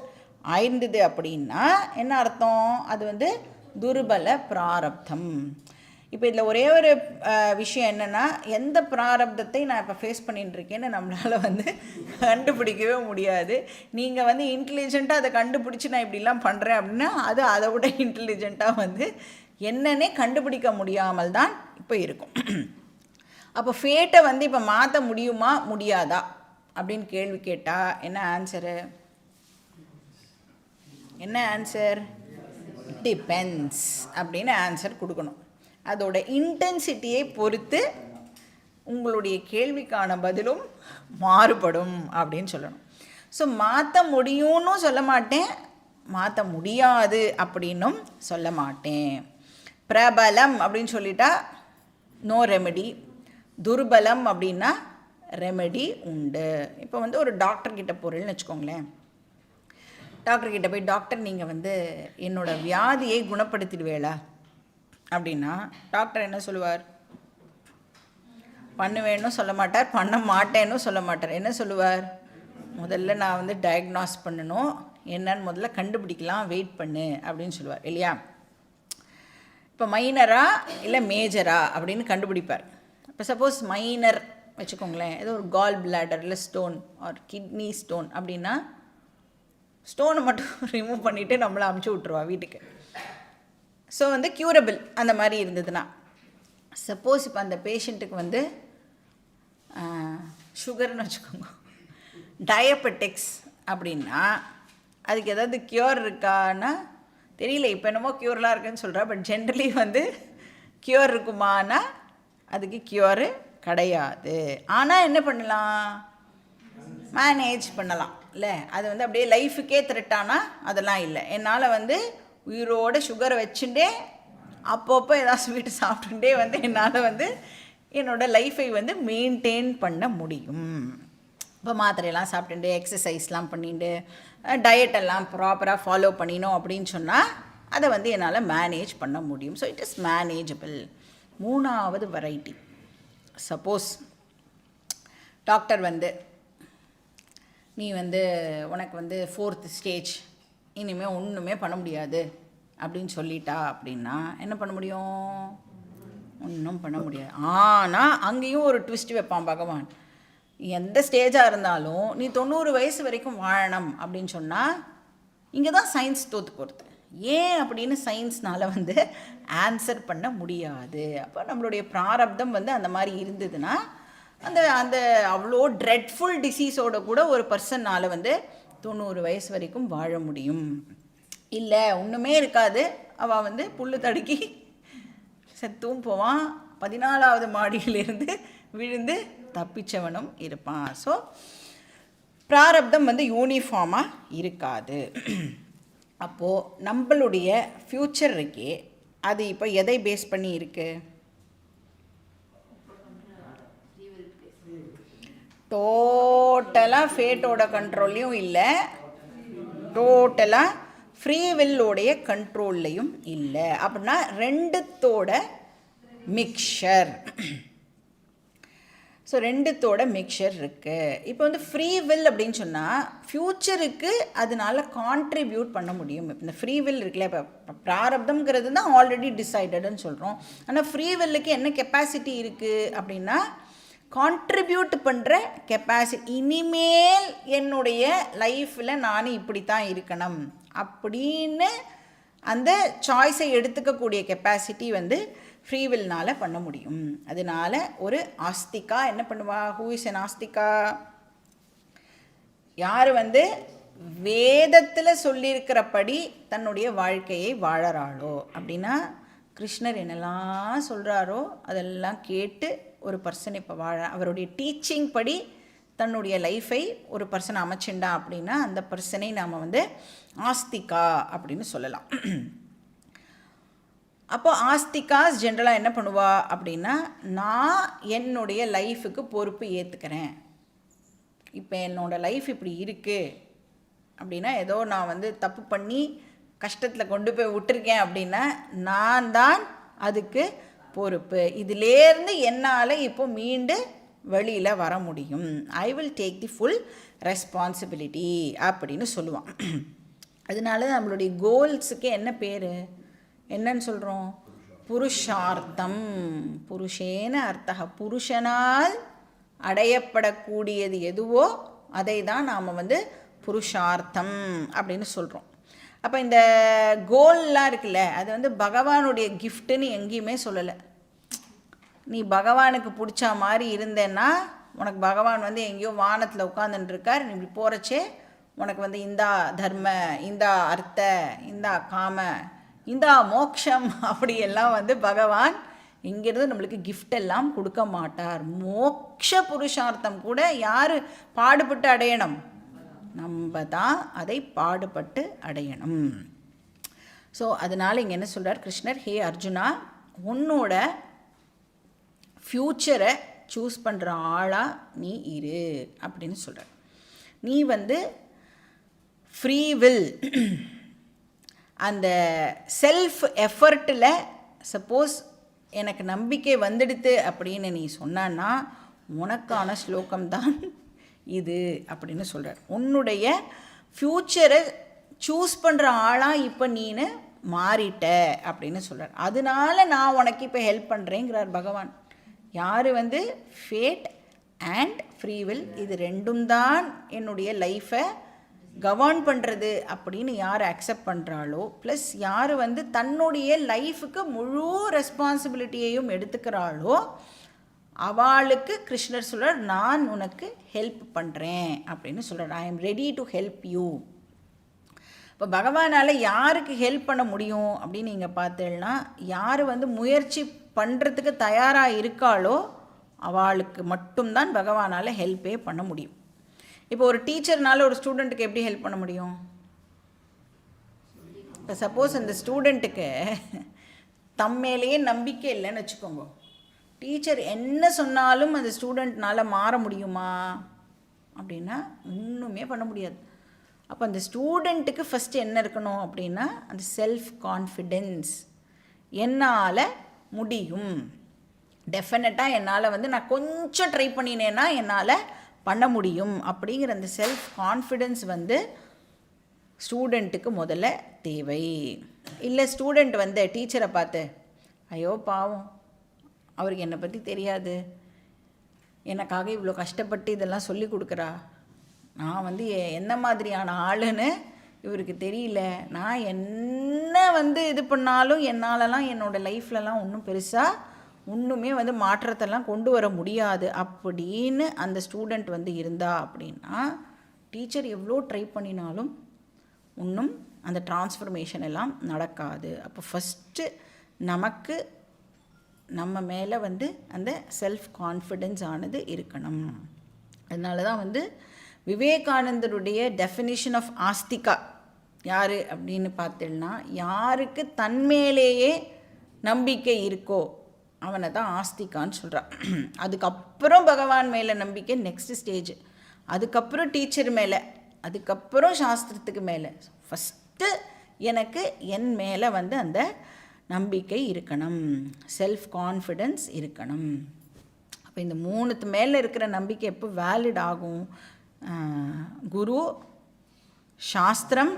[SPEAKER 1] ஆயிருந்தது அப்படின்னா என்ன அர்த்தம், அது வந்து துர்பல பிராரப்தம். இப்போ இதில் ஒரே ஒரு விஷயம் என்னென்னா, எந்த பிராரப்தத்தை நான் இப்போ ஃபேஸ் பண்ணிட்டுருக்கேன்னு நம்மளால் வந்து கண்டுபிடிக்கவே முடியாது. நீங்கள் வந்து இன்டெலிஜென்ட்டாக அதை கண்டுபிடிச்சி நான் இப்படிலாம் பண்ணுறேன் அப்படின்னா அது அதை விட இன்டெலிஜென்ட்டாக வந்து என்னன்னே கண்டுபிடிக்க முடியாமல் தான் இப்போ இருக்கும். அப்போ ஃபேட்டை வந்து இப்போ மாற்ற முடியுமா முடியாதா அப்படின்னு கேள்வி கேட்டால் என்ன ஆன்சரு, என்ன ஆன்சர், டிபெண்ட்ஸ் அப்படின்னு ஆன்சர் கொடுக்கணும். அதோட இன்டென்சிட்டியை பொறுத்து உங்களுடைய கேள்விக்கான பதிலும் மாறுபடும் அப்படின்னு சொல்லணும். ஸோ மாற்ற முடியும்னு சொல்ல மாட்டேன், மாற்ற முடியாது அப்படின்னும் சொல்ல மாட்டேன். பிரபலம் அப்படின்னு சொல்லிட்டா நோ ரெமெடி, துர்பலம் அப்படின்னா ரெமெடி உண்டு. இப்போ வந்து ஒரு டாக்டர்கிட்ட போகிறேன்னு வச்சுக்கோங்களேன், டாக்டர்கிட்ட போய் டாக்டர் நீங்கள் வந்து என்னோடய வியாதியை குணப்படுத்திடுவேளா அப்படின்னா டாக்டர் என்ன சொல்லுவார், பண்ணுவேன்னு சொல்ல மாட்டார், பண்ண மாட்டேன்னு சொல்ல மாட்டார். என்ன சொல்லுவார், முதல்ல நான் வந்து டயக்னாஸ் பண்ணணும், என்னன்னு முதல்ல கண்டுபிடிக்கலாம், வெயிட் பண்ணு அப்படின்னு சொல்லுவார் இல்லையா. இப்போ மைனரா இல்லை மேஜரா அப்படின்னு கண்டுபிடிப்பார். இப்போ சப்போஸ் மைனர் வச்சுக்கோங்களேன், ஏதோ ஒரு கால் பிளாடரில் ஸ்டோன் ஆர் கிட்னி ஸ்டோன் அப்படின்னா ஸ்டோனை மட்டும் ரிமூவ் பண்ணிவிட்டு நம்மளை அமுச்சு விட்ருவா வீட்டுக்கு. ஸோ வந்து க்யூரபிள் அந்த மாதிரி இருந்ததுன்னா. சப்போஸ் இப்போ அந்த பேஷண்ட்டுக்கு வந்து சுகர்னு வச்சுக்கோங்க, டயபெட்டிக்ஸ் அப்படின்னா அதுக்கு ஏதாவது க்யூர் இருக்கான்னா தெரியல. இப்போ என்னமோ க்யூர்லாம் இருக்குன்னு சொல்கிறா, பட் ஜென்ரலி வந்து க்யூர் இருக்குமானா அதுக்கு க்யூரு கிடையாது. ஆனால் என்ன பண்ணலாம், மேனேஜ் பண்ணலாம் இல்லை. அது வந்து அப்படியே லைஃபுக்கே த்ரெட்டானா அதெல்லாம் இல்லை. என்னால் வந்து உயிரோட சுகரை வச்சுட்டே அப்பப்போ ஏதாவது ஸ்வீட்டு சாப்பிட்டுட்டே வந்து என்னால் வந்து என்னோடய லைஃபை வந்து மெயின்டைன் பண்ண முடியும். இப்போ மாத்திரையெல்லாம் சாப்பிட்டுட்டு எக்ஸசைஸ்லாம் பண்ணிட்டு டயட்டெல்லாம் ப்ராப்பராக ஃபாலோ பண்ணினோம் அப்படின்னு சொன்னால் அதை வந்து என்னால் மேனேஜ் பண்ண முடியும். So it is manageable. மூணாவது வெரைட்டி, சப்போஸ் டாக்டர் வந்து நீ வந்து உனக்கு வந்து 4th ஸ்டேஜ், இனிமேல் ஒன்றுமே பண்ண முடியாது அப்படின்னு சொல்லிட்டா அப்படின்னா என்ன பண்ண முடியும், ஒன்றும் பண்ண முடியாது. ஆனால் அங்கேயும் ஒரு ட்விஸ்ட் வைப்பான் பகவான். எந்த ஸ்டேஜாக இருந்தாலும் நீ 90 வயசு வரைக்கும் வாழணும் அப்படின்னு சொன்னால் இங்கே தான் சயின்ஸ் தோற்று போகிறது. ஏன் அப்படின்னு சயின்ஸ்னால் வந்து ஆன்சர் பண்ண முடியாது. அப்போ நம்மளுடைய பிராரப்தம் வந்து அந்த மாதிரி இருந்ததுன்னா அந்த அந்த அவ்வளோ ட்ரெட்ஃபுல் டிசீஸோட கூட ஒரு பர்சன்னால் வந்து 90 வயசு வரைக்கும் வாழ முடியும். இல்லை ஒன்றுமே இருக்காது, அவள் வந்து புல் தடுக்கி செத்தும் போவான், 14வது மாடியிலிருந்து விழுந்து தப்பிச்சவனும் இருப்பான். ஸோ பிராரப்தம் வந்து யூனிஃபார்மாக இருக்காது. அப்போது நம்மளுடைய ஃப்யூச்சர் இருக்கே, அது இப்போ எதை பேஸ் பண்ணி இருக்குது? டோட்டலாக ஃபேட்டோட கண்ட்ரோல்லையும் இல்லை, டோட்டலாக ஃப்ரீ வில்லோடைய கண்ட்ரோல்லையும் இல்லை. அப்படின்னா ரெண்டுத்தோட மிக்சர். ஸோ ரெண்டுத்தோட மிக்சர் இருக்குது. இப்போ வந்து ஃப்ரீ வில் அப்படின்னு சொன்னால் ஃப்யூச்சருக்கு அதனால கான்ட்ரிபியூட் பண்ண முடியும். இந்த ஃப்ரீ வில் இருக்குல்ல, இப்போ பிராரப்தம்ங்கிறது தான் ஆல்ரெடி டிசைடடுன்னு சொல்கிறோம். ஆனால் ஃப்ரீ வில்லுக்கு என்ன கெப்பாசிட்டி இருக்குது அப்படின்னா, கான்ட்ரிபியூட் பண்ணுற கெப்பாசிட்டி. இனிமேல் என்னுடைய லைஃப்பில் நான் இப்படி தான் இருக்கணும் அப்படின்னு அந்த சாய்ஸை எடுத்துக்கக்கூடிய கெப்பாசிட்டி வந்து ஃப்ரீ வில்னால் பண்ண முடியும். அதனால் ஒரு ஆஸ்திகா என்ன பண்ணுவா? ஹூ இஸ் என் ஆஸ்திகா? யார் வந்து வேதத்தில் சொல்லியிருக்கிறபடி தன்னுடைய வாழ்க்கையை வாழறாளோ. அப்படின்னா கிருஷ்ணர் என்னெல்லாம் சொல்கிறாரோ அதெல்லாம் கேட்டு ஒரு பர்சன் இப்போ அவருடைய டீச்சிங் படி தன்னுடைய லைஃபை ஒரு பர்சன் அமைச்சுண்டா அப்படின்னா அந்த பர்சனை நாம் வந்து ஆஸ்திகா அப்படின்னு சொல்லலாம். அப்போ ஆஸ்திகாஸ் ஜென்ரலாக என்ன பண்ணுவா அப்படின்னா, நான் என்னுடைய லைஃபுக்கு பொறுப்பு ஏற்றுக்கிறேன். இப்போ என்னோடய லைஃப் இப்படி இருக்குது அப்படின்னா, ஏதோ நான் வந்து தப்பு பண்ணி கஷ்டத்தில் கொண்டு போய் விட்டுருக்கேன் அப்படின்னா நான் தான் அதுக்கு பொறுப்பு. இதிலேருந்து என்னால் இப்போ மீண்டு வெளியில் வர முடியும். I will take the full responsibility அப்படின்னு சொல்லுவான். அதனால நம்மளுடைய கோல்ஸுக்கு என்ன பேர், என்னன்னு சொல்கிறோம்? புருஷார்த்தம். புருஷேன அர்த்தா, புருஷனால் அடையப்படக்கூடியது எதுவோ அதை தான் நாம் வந்து புருஷார்த்தம் அப்படின்னு சொல்கிறோம். அப்போ இந்த கோல்லாம் இருக்குல்ல, அது வந்து பகவானுடைய கிஃப்ட்டுன்னு எங்கேயுமே சொல்லலை. நீ பகவானுக்கு பிடிச்ச மாதிரி இருந்தேன்னா உனக்கு பகவான் வந்து எங்கேயோ வானத்தில் உட்காந்துட்டுருக்கார், நீ இப்படி போகிறச்சே உனக்கு வந்து இந்தா தர்ம, இந்தா அர்த்த, இந்தா காம, இந்தா மோக்ஷம் அப்படியெல்லாம் வந்து பகவான் இங்கிருந்து நம்மளுக்கு கிஃப்ட் எல்லாம் கொடுக்க மாட்டார். மோக்ஷ புருஷார்த்தம் கூட யார் பாடுபட்டு அடையணும்? நம்ம தான் அதை பாடுபட்டு அடையணும். ஸோ அதனால் இங்கே என்ன சொல்கிறார் கிருஷ்ணர்? ஹே அர்ஜுனா, உன்னோட ஃப்யூச்சரை சூஸ் பண்ணுற ஆளாக நீ இரு அப்படின்னு சொல்கிறார். நீ வந்து ஃப்ரீ வில், அந்த செல்ஃப் எஃபர்ட்டில் சப்போஸ் எனக்கு நம்பிக்கை வந்துடுத்து அப்படின்னு நீ சொன்னான்னா உனக்கான ஸ்லோகம்தான் இது அப்படின்னு சொல்கிறார். உன்னுடைய ஃப்யூச்சரை சூஸ் பண்ணுற ஆளாக இப்போ நீனு மாறிட்ட அப்படின்னு சொல்கிறார். அதனால நான் உனக்கு இப்போ ஹெல்ப் பண்ணுறேங்கிறார் பகவான். யார் வந்து ஃபேட் அண்ட் ஃப்ரீ வில், இது ரெண்டும் தான் என்னுடைய லைஃப்பை கவர்ன் பண்ணுறது அப்படின்னு யார் அக்செப்ட் பண்ணுறாளோ, ப்ளஸ் யார் வந்து தன்னுடைய லைஃபுக்கு முழு ரெஸ்பான்சிபிலிட்டியையும் எடுத்துக்கிறாளோ அவளுக்கு கிருஷ்ணர் சொல்கிறார், நான் உனக்கு ஹெல்ப் பண்ணுறேன் அப்படின்னு சொல்கிறார். I am ready to help you. இப்போ பகவானால் யாருக்கு ஹெல்ப் பண்ண முடியும் அப்படின்னு நீங்கள் பார்த்தீங்கன்னா, யார் வந்து முயற்சி பண்ணுறதுக்கு தயாராக இருக்காளோ அவளுக்கு மட்டும்தான் பகவானால் ஹெல்ப்பே பண்ண முடியும். இப்போ ஒரு டீச்சர்னால ஒரு ஸ்டூடெண்ட்டுக்கு எப்படி ஹெல்ப் பண்ண முடியும்? இப்போ சப்போஸ் அந்த ஸ்டூடெண்ட்டுக்கு தம்மேலேயே நம்பிக்கை இல்லைன்னு வச்சுக்கோங்க, டீச்சர் என்ன சொன்னாலும் அந்த ஸ்டூடெண்ட்னால் மாற முடியுமா அப்படின்னா ஒன்றுமே பண்ண முடியாது. அப்போ அந்த ஸ்டூடெண்ட்டுக்கு ஃபஸ்ட்டு என்ன இருக்கணும் அப்படின்னா அந்த செல்ஃப் கான்ஃபிடென்ஸ். என்னால் முடியும், டெஃபினட்டாக என்னால் வந்து நான் கொஞ்சம் ட்ரை பண்ணினேன்னா என்னால் பண்ண முடியும் அப்படிங்கிற அந்த செல்ஃப் கான்ஃபிடென்ஸ் வந்து ஸ்டூடெண்ட்டுக்கு முதல்ல தேவை. இல்லை ஸ்டூடெண்ட் வந்து டீச்சரை பார்த்து ஐயோ பாவம் அவருக்கு என்னை பற்றி தெரியாது, எனக்காக இவ்வளோ கஷ்டப்பட்டு இதெல்லாம் சொல்லி கொடுக்குறா, நான் வந்து என்ன மாதிரியான ஆளுன்னு இவருக்கு தெரியல, நான் என்ன வந்து இது பண்ணாலும் என்னாலலாம் என்னோடய லைஃப்லலாம் ஒன்றும் பெருசாக ஒன்றுமே வந்து மாற்றத்தெல்லாம் கொண்டு வர முடியாது அப்படின்னு அந்த ஸ்டூடெண்ட் வந்து இருந்தா அப்படின்னா டீச்சர் எவ்வளோ ட்ரை பண்ணினாலும் ஒன்றும் அந்த டிரான்ஸ்ஃபர்மேஷன் எல்லாம் நடக்காது. அப்போ ஃபஸ்ட்டு நமக்கு நம்ம மேலே வந்து அந்த செல்ஃப் கான்ஃபிடென்ஸ் ஆனது இருக்கணும். அதனால தான் வந்து விவேகானந்தருடைய டெஃபினிஷன் ஆஃப் ஆஸ்திகா யார் அப்படின்னு பார்த்தேன்னா, யாருக்கு தன்மேலேயே நம்பிக்கை இருக்கோ அவனை தான் ஆஸ்திகான்னு சொல்கிறான். அதுக்கப்புறம் பகவான் மேலே நம்பிக்கை நெக்ஸ்ட் ஸ்டேஜ், அதுக்கப்புறம் டீச்சர் மேலே, அதுக்கப்புறம் சாஸ்திரத்துக்கு மேலே. ஃபஸ்ட்டு எனக்கு என் மேலே வந்து அந்த நம்பிக்கை இருக்கணும், செல்ஃப் கான்ஃபிடென்ஸ் இருக்கணும். அப்போ இந்த மூணுத்து மேலே இருக்கிற நம்பிக்கை எப்போ வேலிட் ஆகும்? குரு, சாஸ்திரம்,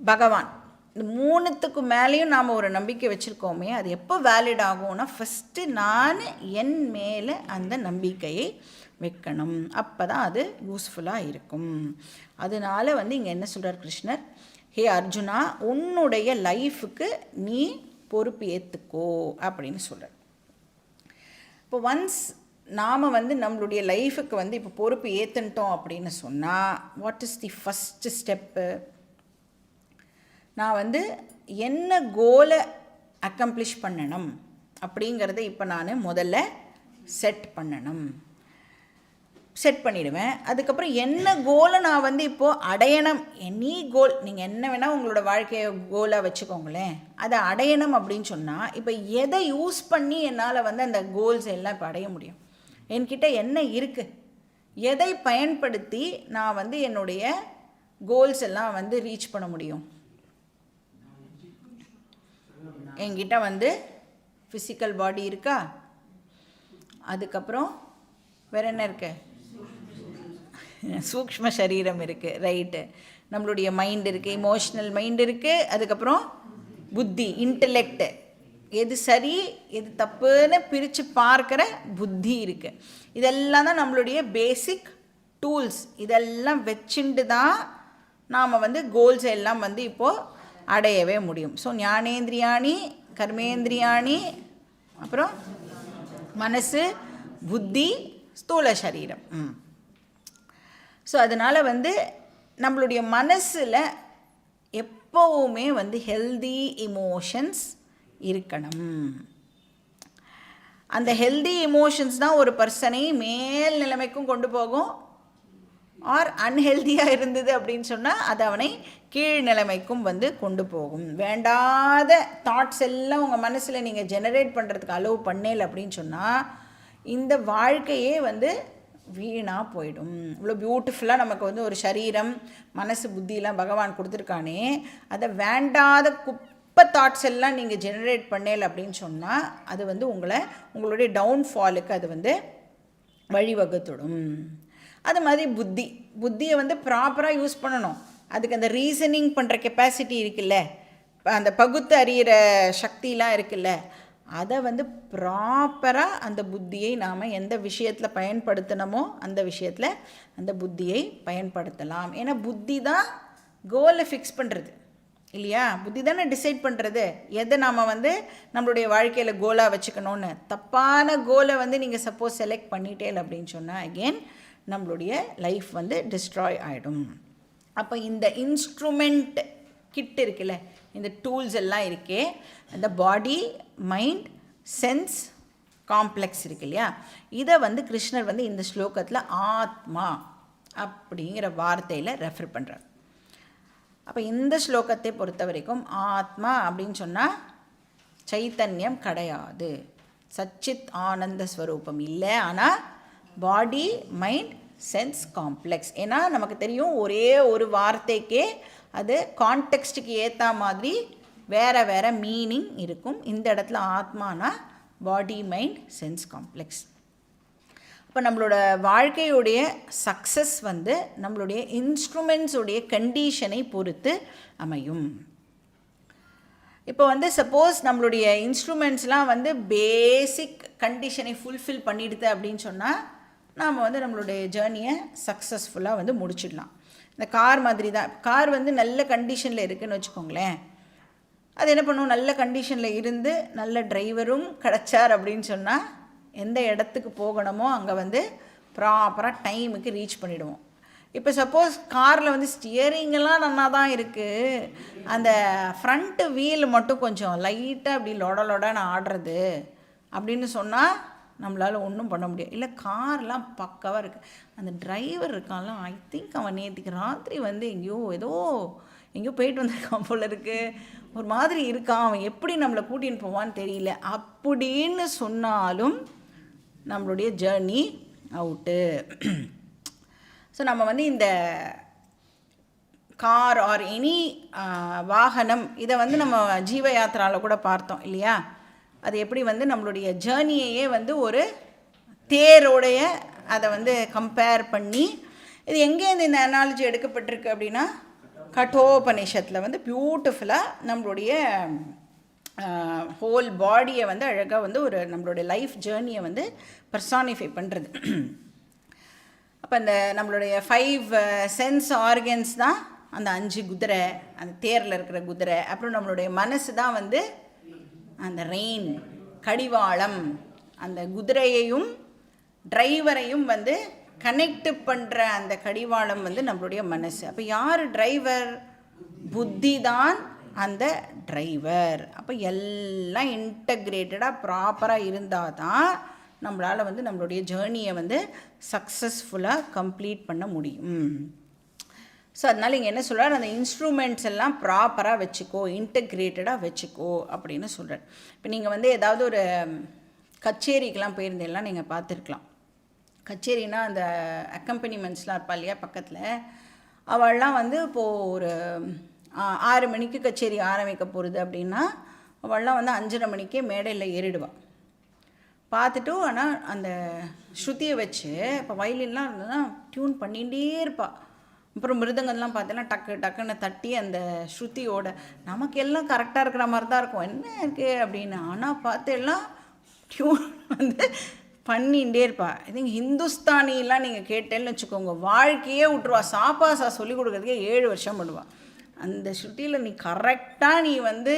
[SPEAKER 1] பகவான், இந்த மூணுத்துக்கு மேலேயும் நாம் ஒரு நம்பிக்கை வச்சுருக்கோமே, அது எப்போ வேலிட் ஆகும்னா ஃபஸ்ட்டு நான் என் மேலே அந்த நம்பிக்கையை வைக்கணும். அப்போ தான் அது யூஸ்ஃபுல்லாக இருக்கும். அதனால் வந்து இங்கே என்ன சொல்கிறார் கிருஷ்ணர், ஹே அர்ஜுனா, உன்னுடைய லைஃபுக்கு நீ பொறுப்பு ஏற்றுக்கோ அப்படின்னு சொல்கிறார். இப்போ ஒன்ஸ் நாம் வந்து நம்மளுடைய லைஃபுக்கு வந்து இப்போ பொறுப்பு ஏற்றுட்டோம் அப்படின்னு சொன்னால், what is the first step? நான் வந்து என்ன கோலை அக்கம்ப்ளிஷ் பண்ணணும் அப்படிங்கிறத இப்போ நான் முதல்ல செட் பண்ணிடுவேன். அதுக்கப்புறம் என்ன கோலை நான் வந்து இப்போது அடையணும், எனி கோல், நீங்கள் என்ன வேணால் உங்களோட வாழ்க்கையை கோலாக வச்சுக்கோங்களேன், அதை அடையணும் அப்படின்னு சொன்னால், இப்போ எதை யூஸ் பண்ணி என்னால் வந்து அந்த கோல்ஸ் எல்லாம் இப்போ அடைய முடியும்? என்கிட்ட என்ன இருக்குது, எதை பயன்படுத்தி நான் வந்து என்னுடைய கோல்ஸ் எல்லாம் வந்து ரீச் பண்ண முடியும்? என்கிட்ட வந்து ஃபிசிக்கல் பாடி இருக்கா, அதுக்கப்புறம் வேறு என்ன இருக்கு, சூக்ஷ்ம சரீரம் இருக்குது, ரைட்டு, நம்மளுடைய மைண்ட் இருக்குது, இமோஷ்னல் மைண்ட் இருக்குது, அதுக்கப்புறம் புத்தி, இன்டலெக்ட், எது சரி எது தப்புன்னு பிரித்து பார்க்குற புத்தி இருக்குது. இதெல்லாம் தான் நம்மளுடைய பேசிக் டூல்ஸ். இதெல்லாம் வச்சுட்டு தான் நாம் வந்து கோல்ஸ் எல்லாம் வந்து இப்போது அடையவே முடியும். ஸோ ஞானேந்திரியாணி, கர்மேந்திரியாணி, அப்புறம் மனசு, புத்தி, ஸ்தூல சரீரம். ஸோ அதனால் வந்து நம்மளுடைய மனசில் எப்போவுமே வந்து ஹெல்தி இமோஷன்ஸ் இருக்கணும். அந்த ஹெல்தி இமோஷன்ஸ் தான் ஒரு பர்சனை மேல் நிலைமைக்கும் கொண்டு போகும். ஆர் அன்ஹெல்தியாக இருந்தது அப்படின்னு சொன்னால் அது அவனை கீழ் நிலைமைக்கும் வந்து கொண்டு போகும். வேண்டாத தாட்ஸ் எல்லாம் உங்கள் மனசில் நீங்கள் ஜெனரேட் பண்ணுறதுக்கு அலோவ் பண்ணல அப்படின்னு சொன்னால் இந்த வாழ்க்கையே வந்து வீணாக போயிடும். இவ்வளோ பியூட்டிஃபுல்லாக நமக்கு வந்து ஒரு சரீரம், மனசு, புத்தியெலாம் பகவான் கொடுத்துருக்கானே, அதை வேண்டாத குப்பை தாட்ஸ் எல்லாம் நீங்கள் ஜெனரேட் பண்ணல அப்படின்னு சொன்னால் அது வந்து உங்களுடைய டவுன்ஃபாலுக்கு அது வந்து வழிவகுத்துடும். அது மாதிரி புத்தியை வந்து ப்ராப்பராக யூஸ் பண்ணணும். அதுக்கு அந்த ரீசனிங் பண்ணுற கெப்பாசிட்டி இருக்குல்ல, அந்த பகுத்து அறிகிற சக்திலாம் இருக்குல்ல, அதை வந்து ப்ராப்பராக அந்த புத்தியை நாம் எந்த விஷயத்தில் பயன்படுத்தணுமோ அந்த விஷயத்தில் அந்த புத்தியை பயன்படுத்தலாம். ஏன்னா புத்தி தான் கோலை ஃபிக்ஸ் பண்ணுறது இல்லையா? புத்தி தானே டிசைட் பண்ணுறது எதை நாம் வந்து நம்மளுடைய வாழ்க்கையில் கோலாக வச்சுக்கணும்னு. தப்பான கோலை வந்து நீங்கள் சப்போஸ் செலக்ட் பண்ணிட்டேன் அப்படின்னு சொன்னால் அகெயின் நம்மளுடைய லைஃப் வந்து டிஸ்ட்ராய் ஆகிடும். அப்போ இந்த இன்ஸ்ட்ருமெண்ட் கிட் இருக்குல்ல, இந்த டூல்ஸ் எல்லாம் இருக்கே, அந்த பாடி, மைண்ட், சென்ஸ் காம்ப்ளெக்ஸ் இருக்கு இல்லையா, இதை வந்து கிருஷ்ணர் வந்து இந்த ஸ்லோகத்தில் ஆத்மா அப்படிங்கிற வார்த்தையில் ரெஃபர் பண்ணுறார். அப்போ இந்த ஸ்லோகத்தை பொறுத்த வரைக்கும் ஆத்மா அப்படின்னு சொன்னால் சைத்தன்யம் கிடையாது, சச்சித் ஆனந்த ஸ்வரூபம் இல்லை. ஆனால் பாடி, மைண்ட், சென்ஸ் காம்ப்ளெக்ஸ். ஏன்னா நமக்கு தெரியும் ஒரே ஒரு வார்த்தைக்கே அது கான்டெக்ஸ்ட்டுக்கு ஏற்ற மாதிரி வேறு வேறு மீனிங் இருக்கும். இந்த இடத்துல ஆத்மானா பாடி, மைண்ட், சென்ஸ் காம்ப்ளெக்ஸ். இப்போ நம்மளோட வாழ்க்கையுடைய சக்ஸஸ் வந்து நம்மளுடைய இன்ஸ்ட்ருமெண்ட்ஸுடைய கண்டிஷனை பொறுத்து அமையும். இப்போ வந்து சப்போஸ் நம்மளுடைய இன்ஸ்ட்ருமெண்ட்ஸ்லாம் வந்து பேசிக் கண்டிஷனை ஃபுல்ஃபில் பண்ணிடுது அப்படின்னு சொன்னால் நாம் வந்து நம்மளுடைய ஜேர்னியை சக்ஸஸ்ஃபுல்லாக வந்து முடிச்சிடலாம். இந்த கார் மாதிரி தான். கார் வந்து நல்ல கண்டிஷனில் இருக்குதுன்னு வச்சுக்கோங்களேன், அது என்ன பண்ணுவோம், நல்ல கண்டிஷனில் இருந்து நல்ல டிரைவரும் கிடச்சார் அப்படின்னு சொன்னால் எந்த இடத்துக்கு போகணுமோ அங்கே வந்து ப்ராப்பராக டைமுக்கு ரீச் பண்ணிவிடுவோம். இப்போ சப்போஸ் காரில் வந்து ஸ்டியரிங்கெல்லாம் நல்லா தான் இருக்குது, அந்த ஃப்ரண்ட்டு வீல் மட்டும் கொஞ்சம் லைட்டாக அப்படி லொடன்னு ஆடுறது அப்படின்னு சொன்னால் நம்மளால் ஒன்றும் பண்ண முடியாது. இல்லை கார்லாம் பக்காவாக இருக்குது, அந்த டிரைவர் இருக்கான்ல, ஐ திங்க் அவன் நேற்றுக்கு ராத்திரி வந்து எங்கேயோ போயிட்டு வந்திருக்கான் போல இருக்குது, ஒரு மாதிரி இருக்கான், அவன் எப்படி நம்மளை கூட்டின்னு போவான்னு தெரியல அப்படின்னு சொன்னாலும் நம்மளுடைய ஜேர்னி அவுட்டு. ஸோ நம்ம வந்து இந்த கார் ஆர் எனி வாகனம் இதை வந்து நம்ம ஜீவ யாத்திராவில் கூட பார்த்தோம் இல்லையா, அது எப்படி வந்து நம்மளுடைய ஜேர்னியையே வந்து ஒரு தேரோடைய அதை வந்து கம்பேர் பண்ணி, இது எங்கேருந்து இந்த அனாலஜி எடுக்கப்பட்டிருக்கு அப்படின்னா கட்டோபனிஷத்தில் வந்து பியூட்டிஃபுல்லாக நம்மளுடைய ஹோல் பாடியை வந்து அழகாக வந்து ஒரு நம்மளுடைய லைஃப் ஜேர்னியை வந்து பர்சானிஃபை பண்ணுறது. அப்போ இந்த நம்மளுடைய 5 சென்ஸ் ஆர்கன்ஸ் தான் அந்த 5 குதிரை, அந்த தேரில் இருக்கிற குதிரை. அப்புறம் நம்மளுடைய மனசு தான் வந்து அந்த ரெயின் கடிவாளம், அந்த குதிரையையும் டிரைவரையும் வந்து கனெக்ட் பண்ணுற அந்த கடிவாளம் வந்து நம்மளுடைய மனசு. அப்போ யார் டிரைவர்? புத்தி தான் அந்த டிரைவர். அப்போ எல்லாம் இன்டகிரேட்டடாக ப்ராப்பராக இருந்தால் தான் நம்மளால் வந்து நம்மளுடைய ஜேர்னியை வந்து சக்ஸஸ்ஃபுல்லாக கம்ப்ளீட் பண்ண முடியும். ஸோ அதனால் இங்கே என்ன சொல்கிறார், அந்த இன்ஸ்ட்ருமெண்ட்ஸ் எல்லாம் ப்ராப்பராக வச்சுக்கோ, இன்டகிரேட்டடாக வச்சுக்கோ அப்படின்னு சொல்கிறார். இப்போ நீங்கள் வந்து ஏதாவது ஒரு கச்சேரிக்கெலாம் போயிருந்தேலாம் நீங்கள் பார்த்துருக்கலாம். கச்சேரினா அந்த அக்கம்பனிமெண்ட்ஸ்லாம் இருப்பா இல்லையா பக்கத்தில், அவள்லாம் வந்து இப்போது ஒரு 6 மணிக்கு கச்சேரி ஆரம்பிக்க போகிறது அப்படின்னா அவள்லாம் வந்து 5:30 மணிக்கே மேடையில் ஏறிடுவாள். பார்த்துட்டு ஆனால் அந்த ஸ்ருதியை வச்சு இப்போ வயலின்லாம் இருந்ததுன்னா டியூன் பண்ணிகிட்டே இருப்பாள். அப்புறம் மிருதங்கள்லாம் பார்த்தோன்னா டக்குன்னு தட்டி அந்த ஸ்ருதியோட நமக்கு எல்லாம் கரெக்டாக இருக்கிற மாதிரி தான் இருக்கும், என்ன இருக்குது அப்படின்னு. ஆனால் பார்த்து எல்லாம் டியூன் வந்து பண்ணிகிட்டே இருப்பா. ஐ திங்க் ஹிந்துஸ்தானிலாம் நீங்கள் கேட்டேன்னு வச்சுக்கோங்க, வாழ்க்கையே விட்டுருவா. சாப்பாசா சொல்லிக் கொடுக்குறதுக்கே 7 வருஷம் பண்ணுவாள். அந்த ஸ்ருதியில் நீ கரெக்டாக நீ வந்து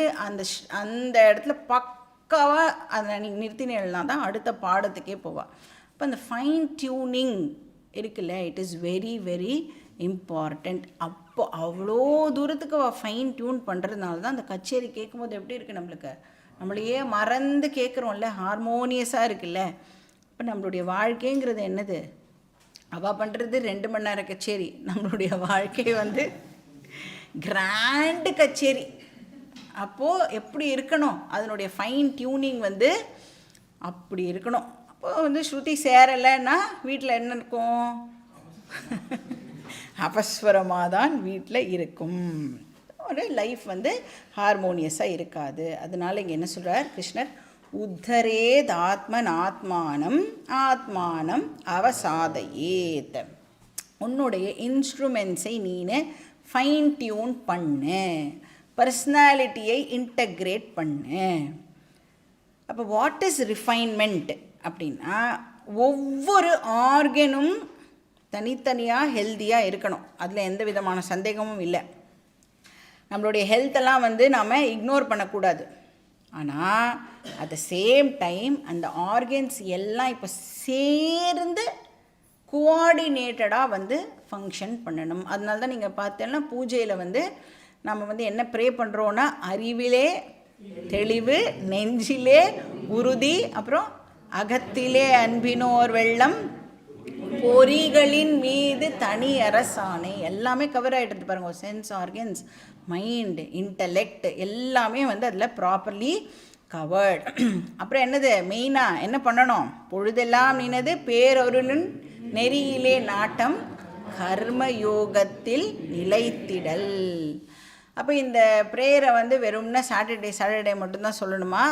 [SPEAKER 1] அந்த இடத்துல பக்காவாக அதை நீ நிறுத்தினேன்னா தான் அடுத்த பாடத்துக்கே போவாள். இப்போ அந்த ஃபைன் டியூனிங் இருக்குல்ல, it is very very important. அப்போ அவ்வளோ தூரத்துக்கு ஃபைன் டியூன் பண்ணுறதுனால தான் அந்த கச்சேரி கேட்கும்போது எப்படி இருக்குது, நம்மளையே மறந்து கேட்குறோம்ல, ஹார்மோனியஸாக இருக்குல்ல. இப்போ நம்மளுடைய வாழ்க்கைங்கிறது என்னது, அவள் பண்ணுறது 2 மணி நேரம் கச்சேரி, நம்மளுடைய வாழ்க்கை வந்து கிராண்டு கச்சேரி. அப்போது எப்படி இருக்கணும், அதனுடைய ஃபைன் டியூனிங் வந்து அப்படி இருக்கணும். அப்போது வந்து ஸ்ருதி சேரலைன்னா வீட்டில் என்ன இருக்கும், அபஸ்வரமாக தான் வீட்டில் இருக்கும், ஒரு லைஃப் வந்து ஹார்மோனியஸாக இருக்காது. அதனால் இங்கே என்ன சொல்கிறார் கிருஷ்ணர், உத்தரேத் ஆத்மன் ஆத்மானம் ஆத்மானம் அவசாதையேத். உன்னுடைய இன்ஸ்ட்ருமெண்ட்ஸை நீனு ஃபைன் டியூன் பண்ணு, பர்சனாலிட்டியை இன்டகிரேட் பண்ணு. அப்போ வாட் இஸ் ரிஃபைன்மெண்ட் அப்படின்னா, ஒவ்வொரு ஆர்கனும் தனித்தனியாக ஹெல்த்தியாக இருக்கணும், அதில் எந்த விதமான சந்தேகமும் இல்லை. நம்மளுடைய ஹெல்த்தெல்லாம் வந்து நாம் இக்னோர் பண்ணக்கூடாது. ஆனால் அட் த சேம் டைம் அந்த ஆர்கன்ஸ் எல்லாம் இப்போ சேர்ந்து கோஆர்டினேட்டடாக வந்து ஃபங்க்ஷன் பண்ணணும். அதனால தான் நீங்கள் பார்த்தீங்கன்னா பூஜையில் வந்து நம்ம வந்து என்ன ப்ரே பண்ணுறோன்னா, அறிவிலே தெளிவு, நெஞ்சிலே உறுதி, அப்புறம் அகத்திலே அன்பினோர் வெள்ளம், பொறிகளின் மீது தனி அரசாணை, எல்லாமே கவர் ஆகிட்டு பாருங்க. சென்ஸ் ஆர்கன்ஸ், மைண்ட், இன்டலெக்ட் எல்லாமே வந்து அதில் ப்ராப்பர்லி கவர்ட். அப்புறம் என்னது மெயினாக என்ன பண்ணணும், பொழுதெல்லாம் நினது பேரொருளின் நெறியிலே நாட்டம், கர்ம யோகத்தில் நிலைத்திடல். அப்போ இந்த ப்ரேயரை வந்து வெறும்னா சாட்டர்டே மட்டும்தான் சொல்லணுமா,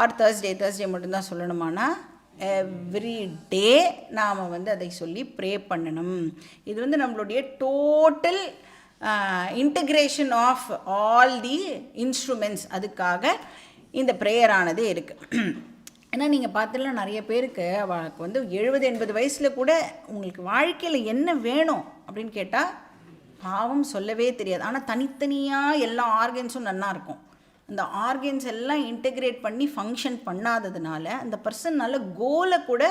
[SPEAKER 1] ஆர் தேர்ஸ்டே மட்டும்தான் சொல்லணுமானா எவ்ரி டே நாம் வந்து அதை சொல்லி ப்ரே பண்ணணும். இது வந்து நம்மளுடைய total integration of all the instruments, அதுக்காக இந்த ப்ரேயரானது இருக்குது. ஏன்னா நீங்கள் பார்த்தீங்கன்னா நிறைய பேருக்கு அவளுக்கு வந்து 70-80 வயசில் கூட உங்களுக்கு வாழ்க்கையில் என்ன வேணும் அப்படின்னு கேட்டால் பாவம் சொல்லவே தெரியாது. ஆனால் தனித்தனியாக எல்லா ஆர்கன்ஸும் நல்லா இருக்கும். அந்த ஆர்கன்ஸ் எல்லாம் இன்டகிரேட் பண்ணி ஃபங்க்ஷன் பண்ணாததுனால அந்த பர்சனால் கோலை கூட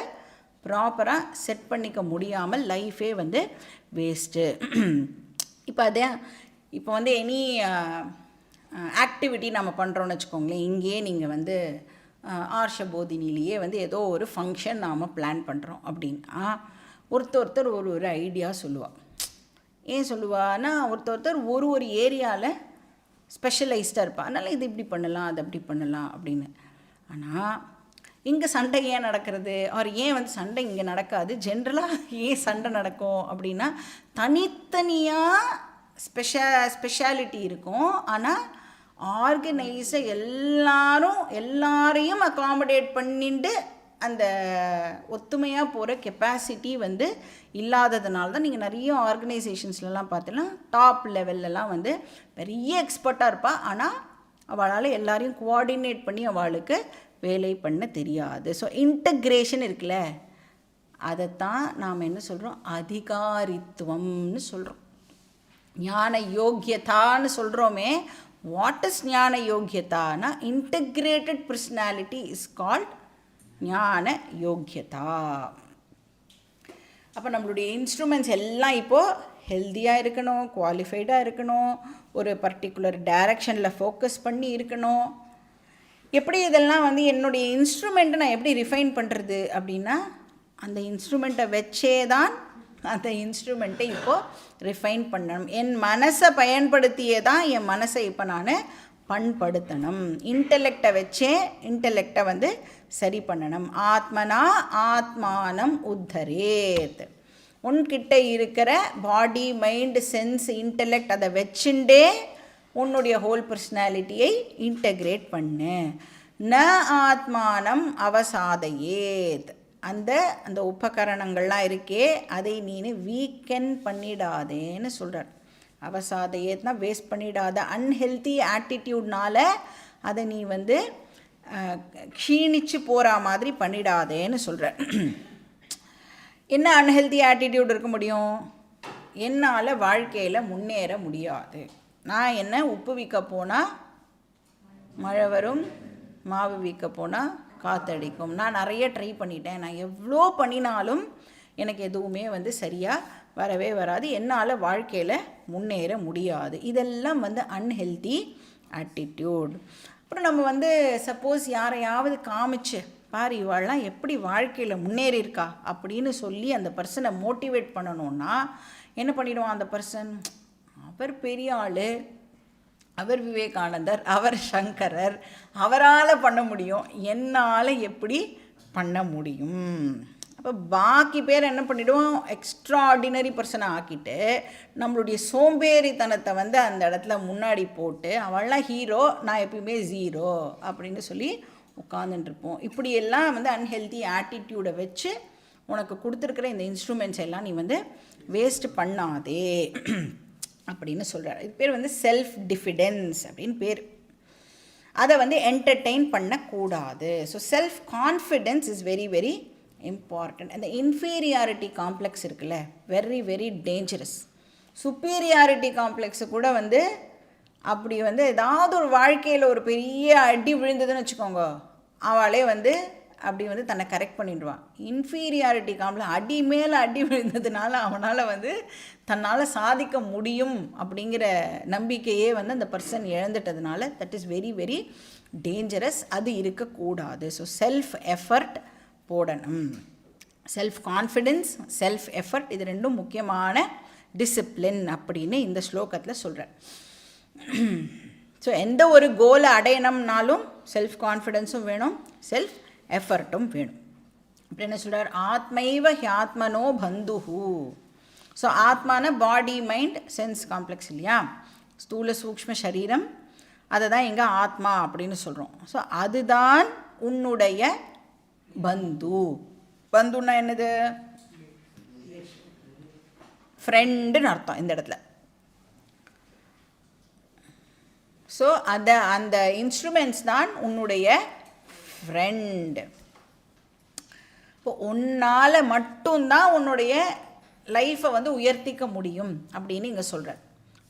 [SPEAKER 1] ப்ராப்பராக செட் பண்ணிக்க முடியாமல் லைஃபே வந்து வேஸ்ட்டு. இப்போ வந்து எனி ஆக்டிவிட்டி நம்ம பண்ணுறோன்னு வச்சுக்கோங்களேன், இங்கேயே நீங்கள் வந்து ஆர்ஷபோதினிலேயே வந்து ஏதோ ஒரு ஃபங்க்ஷன் நாம் பிளான் பண்ணுறோம் அப்படின்னா ஒருத்தர் ஒரு ஐடியா சொல்லுவாள். ஏன் சொல்லுவான்னா ஒருத்தர் ஒரு ஏரியாவில் ஸ்பெஷலைஸ்டாக இருப்பாள். அதனால் இது இப்படி பண்ணலாம், அது அப்படி பண்ணலாம் அப்படின்னு. ஆனால் இங்கே சண்டை ஏன் நடக்கிறது, அவர் ஏன் வந்து சண்டை இங்கே நடக்காது, ஜென்ரலாக ஏன் சண்டை நடக்கும் அப்படின்னா தனித்தனியாக ஸ்பெஷாலிட்டி இருக்கும். ஆனால் ஆர்கனைஸை எல்லாரையும் அகாமடேட் பண்ணிட்டு அந்த ஒத்துமையாக போகிற கெப்பாசிட்டி வந்து இல்லாததுனால தான் நீங்கள் நிறைய ஆர்கனைசேஷன்ஸ்லலாம் பார்த்தீங்கன்னா டாப் லெவல்லலாம் வந்து பெரிய எக்ஸ்பர்ட்டாக இருப்பாள். ஆனால் அவளால் எல்லாரையும் கோஆர்டினேட் பண்ணி அவளுக்கு வேலை பண்ண தெரியாது. ஸோ இன்டக்ரேஷன் இருக்குல்ல, அதைத்தான் நாம் என்ன சொல்கிறோம், அதிகாரித்துவம்னு சொல்கிறோம். ஞான யோக்கியதான்னு சொல்கிறோமே, வாட் இஸ் ஞான யோக்கியதானா இன்டகிரேட்டட் பர்சனாலிட்டி இஸ் கால்ட் ஞான யோக்கியதா. அப்போ நம்மளுடைய இன்ஸ்ட்ருமெண்ட்ஸ் எல்லாம் இப்போது ஹெல்த்தியாக இருக்கணும், குவாலிஃபைடாக இருக்கணும், ஒரு பர்டிகுலர் டைரக்ஷனில் ஃபோக்கஸ் பண்ணி இருக்கணும். எப்படி இதெல்லாம் வந்து என்னுடைய இன்ஸ்ட்ருமெண்ட்டை நான் எப்படி ரிஃபைன் பண்ணுறது அப்படின்னா அந்த இன்ஸ்ட்ருமெண்ட்டை வச்சே தான் அந்த இன்ஸ்ட்ருமெண்ட்டை இப்போது ரிஃபைன் பண்ணணும். என் மனசை பயன்படுத்தியே தான் என் மனசை இப்போ நான் பண்படுத்தணும். இன்டெலெக்டை வச்சே இன்டெலெக்டை வந்து சரி பண்ணணும். ஆத்மனா ஆத்மானம் உத்தரேத். உன்கிட்ட இருக்கிற பாடி மைண்டு சென்ஸ் இன்டெலெக்ட் அதை வச்சுட்டே உன்னுடைய ஹோல் பர்சனாலிட்டியை இன்டகிரேட் பண்ணு. ந ஆத்மானம் அவசாதையேத். அந்த உபகரணங்கள்லாம் இருக்கே அதை நீ வீக்கன் பண்ணிடாதேன்னு சொல்கிறார். அவசாதையேத்னா வேஸ்ட் பண்ணிடாத. அன்ஹெல்த்தி ஆட்டிடியூட்னால் அதை நீ வந்து க்ஷீணிச்சு போகிற மாதிரி பண்ணிடாதேன்னு சொல்கிறார். என்ன அன்ஹெல்த்தி ஆட்டிடியூட் இருக்க முடியும்? என்னால் வாழ்க்கையில் முன்னேற முடியாது. நான் என்ன உப்பு விற்க போனால் மழை வரும், மாவு விற்க போனால் காற்றடிக்கும். நான் நிறைய ட்ரை பண்ணிட்டேன், நான் எவ்வளோ பண்ணினாலும் எனக்கு எதுவுமே வந்து சரியாக வரவே வராது, என்னால் வாழ்க்கையில் முன்னேற முடியாது. இதெல்லாம் வந்து அன்ஹெல்தி ஆட்டிடியூட். அப்புறம் நம்ம வந்து சப்போஸ் யாரையாவது காமிச்சு பாரு இவாள்லாம் எப்படி வாழ்க்கையில் முன்னேறியிருக்கா அப்படின்னு சொல்லி அந்த பர்சனை மோட்டிவேட் பண்ணணுன்னா என்ன பண்ணிடுவான் அந்த பர்சன், அவர் பெரிய ஆள், அவர் விவேகானந்தர், அவர் சங்கரர், அவரால் பண்ண முடியும், என்னால் எப்படி பண்ண முடியும். அப்போ பாக்கி பேர் என்ன பண்ணிவிடுவோம், எக்ஸ்ட்ராடினரி பர்சனை ஆக்கிட்டு நம்மளுடைய சோம்பேறித்தனத்தை வந்து அந்த இடத்துல முன்னாடி போட்டு அவள்லாம் ஹீரோ, நான் எப்பயுமே ஜீரோ அப்படின்னு சொல்லி உட்காந்துட்டுருப்போம். இப்படியெல்லாம் வந்து அன்ஹெல்தி ஆட்டிடியூடை வச்சு உனக்கு கொடுத்துருக்குற இந்த இன்ஸ்ட்ருமெண்ட்ஸ் எல்லாம் நீ வந்து வேஸ்ட் பண்ணாதே அப்படின்னு சொல்கிறார். இது பேர் வந்து செல்ஃப் டிஃபிடென்ஸ் அப்படின்னு பேர். அதை வந்து என்டர்டெயின் பண்ணக்கூடாது. So self confidence is very very important. அந்த இன்ஃபீரியாரிட்டி காம்ப்ளெக்ஸ் இருக்குல்ல, very very dangerous. Superiority complex கூட வந்து அப்படி வந்து ஏதாவது ஒரு வாழ்க்கையில் ஒரு பெரிய அடி விழுந்ததுன்னு வச்சுக்கோங்க, அவளே வந்து அப்படி வந்து தன்னை கரெக்ட் பண்ணிடுவான். இன்ஃபீரியாரிட்டி காம்ப்ளெக்ஸ் அடி மேலே அடி விழுந்ததுனால அவனால் வந்து தன்னால் சாதிக்க முடியும் அப்படிங்கிற நம்பிக்கையே வந்து அந்த பர்சன் இழந்துட்டதுனால that is very very dangerous. அது இருக்கக்கூடாது. ஸோ செல்ஃப் எஃபர்ட் போடணும். செல்ஃப் கான்ஃபிடென்ஸ், செல்ஃப் எஃபர்ட், இது ரெண்டும் முக்கியமான டிசிப்ளின் அப்படின்னு இந்த ஸ்லோகத்தில் சொல்கிறேன். ஸோ எந்த ஒரு கோலை அடையணும்னாலும் செல்ஃப் கான்ஃபிடென்ஸும் வேணும், செல்ஃப் எஃபர்ட்டும் வேணும். அப்படி என்ன சொல்கிறார், ஆத்மைவ ஹியாத்மனோ பந்துஹு. ஸோ ஆத்மான பாடி மைண்ட் சென்ஸ் காம்ப்ளெக்ஸ் இல்லையா, ஸ்தூல சூக்ஷ்ம சரீரம், அதை தான் எங்கே ஆத்மா அப்படின்னு சொல்கிறோம். ஸோ அதுதான் உன்னுடைய பந்து. பந்துன்னா என்னது, ஃப்ரெண்டுன்னு அர்த்தம் இந்த இடத்துல. ஸோ அந்த இன்ஸ்ட்ருமெண்ட்ஸ் தான் உன்னுடைய ஃப்ரெண்ட். இப்போ உன்னால் மட்டும்தான் உன்னுடைய லைஃப்பை வந்து உயர்த்திக்க முடியும் அப்படின்னு இங்கே சொல்கிறார்.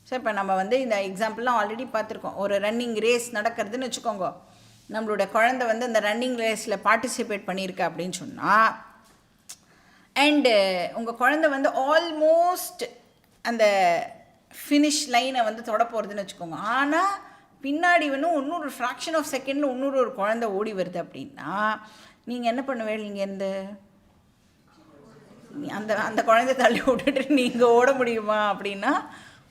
[SPEAKER 1] ஸோ இப்போ நம்ம வந்து இந்த எக்ஸாம்பிள்லாம் ஆல்ரெடி பார்த்துருக்கோம். ஒரு ரன்னிங் ரேஸ் நடக்கிறதுன்னு வச்சுக்கோங்க, நம்மளோட குழந்தை வந்து அந்த ரன்னிங் ரேஸில் பார்ட்டிசிபேட் பண்ணியிருக்கு அப்படின்னு சொன்னால், அண்டு உங்கள் குழந்தை வந்து ஆல்மோஸ்ட் அந்த ஃபினிஷ் லைனை வந்து தொட போகிறதுன்னு வச்சுக்கோங்க, ஆனால் பின்னாடி இன்னொரு ஃப்ராக்ஷன் ஆஃப் செகண்டில் இன்னொரு குழந்தை ஓடி வருது அப்படின்னா நீங்கள் என்ன பண்ணுவேன்? நீங்கள் அந்த குழந்தை தள்ளி விட்டுட்டு நீங்கள் ஓட முடியுமா அப்படின்னா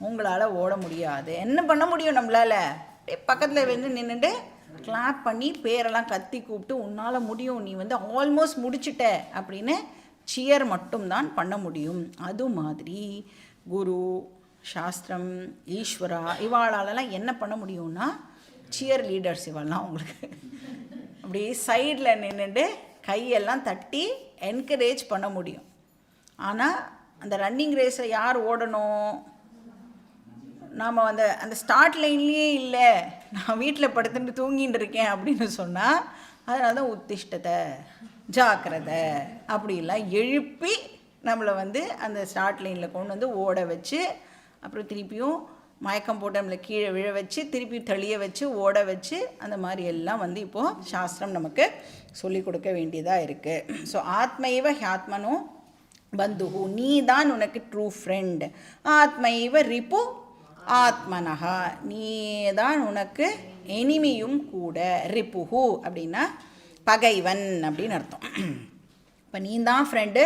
[SPEAKER 1] உங்களால் ஓட முடியாது. என்ன பண்ண முடியும் நம்மளால்? பக்கத்தில் நின்றுட்டு கிளாப் பண்ணி பேரெல்லாம் கத்தி கூப்பிட்டு உன்னால் முடியும், நீ ஆல்மோஸ்ட் முடிச்சுட்ட அப்படின்னு சியர் மட்டும்தான் பண்ண முடியும். அது மாதிரி குரு, சாஸ்திரம், ஈஸ்வரா இவாளாலெல்லாம் என்ன பண்ண முடியும்னா சியர் லீடர்ஸ் இவாள்லாம் உங்களுக்கு அப்படி சைடில் நின்றுட்டு கையெல்லாம் தட்டி என்கரேஜ் பண்ண முடியும். ஆனால் அந்த ரன்னிங் ரேஸில் யார் ஓடணும்? நாம் அந்த ஸ்டார்ட் லைன்லேயே இல்லை, நான் வீட்டில் படுத்துட்டு தூங்கின்னு இருக்கேன் அப்படின்னு சொன்னால் அதனால தான் உத்திஷ்டத்தை ஜாக்கிரதை அப்படிலாம் எழுப்பி நம்மளை அந்த ஸ்டார்ட் லைனில் கொண்டு ஓட வச்சு அப்புறம் திருப்பியும் மயக்கம் போட்டு நம்மளை கீழே விழ வச்சு திருப்பி தளிய வச்சு ஓட வச்சு அந்த மாதிரி எல்லாம் இப்போது சாஸ்திரம் நமக்கு சொல்லிக் கொடுக்க வேண்டியதாக இருக்குது. ஸோ ஆத்மைவ ஹியாத்மனோ பந்துஹு, நீ தான் உனக்கு ட்ரூ ஃப்ரெண்ட். ஆத்மைவ ரிபு ஆத்மனஹா, நீ தான் உனக்கு எனிமியும் கூட. ரிப்புஹு அப்படின்னா பகைவன் அப்படின்னு அர்த்தம். இப்போ நீ தான் ஃப்ரெண்டு,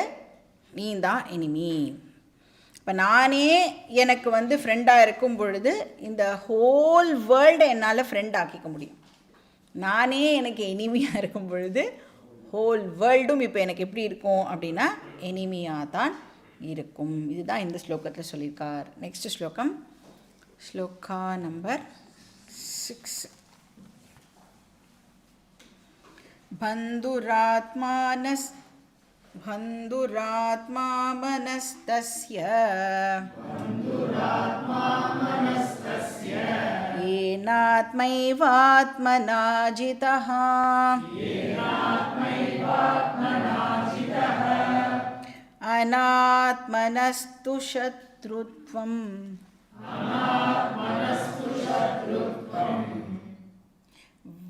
[SPEAKER 1] நீ தான் எனிமி. இப்போ நானே எனக்கு ஃப்ரெண்டாக இருக்கும் பொழுது இந்த ஹோல் வேர்ல்டை என்னால் ஃப்ரெண்ட் ஆக்கிக்க முடியும். நானே எனக்கு எனிமியாக இருக்கும் பொழுது ஹோல் வேர்ல்டும் இப்போ எனக்கு எப்படி இருக்கும் அப்படின்னா எனிமியாக தான் இருக்கும். இதுதான் இந்த ஸ்லோகத்தில் சொல்லியிருக்கார். நெக்ஸ்ட் ஸ்லோகம், ஸ்லோகா நம்பர் 6. बन्धुरात्मा मनस्तस्य येनात्मैवात्मना जितः अनात्मनस्तु शत्रुत्वम्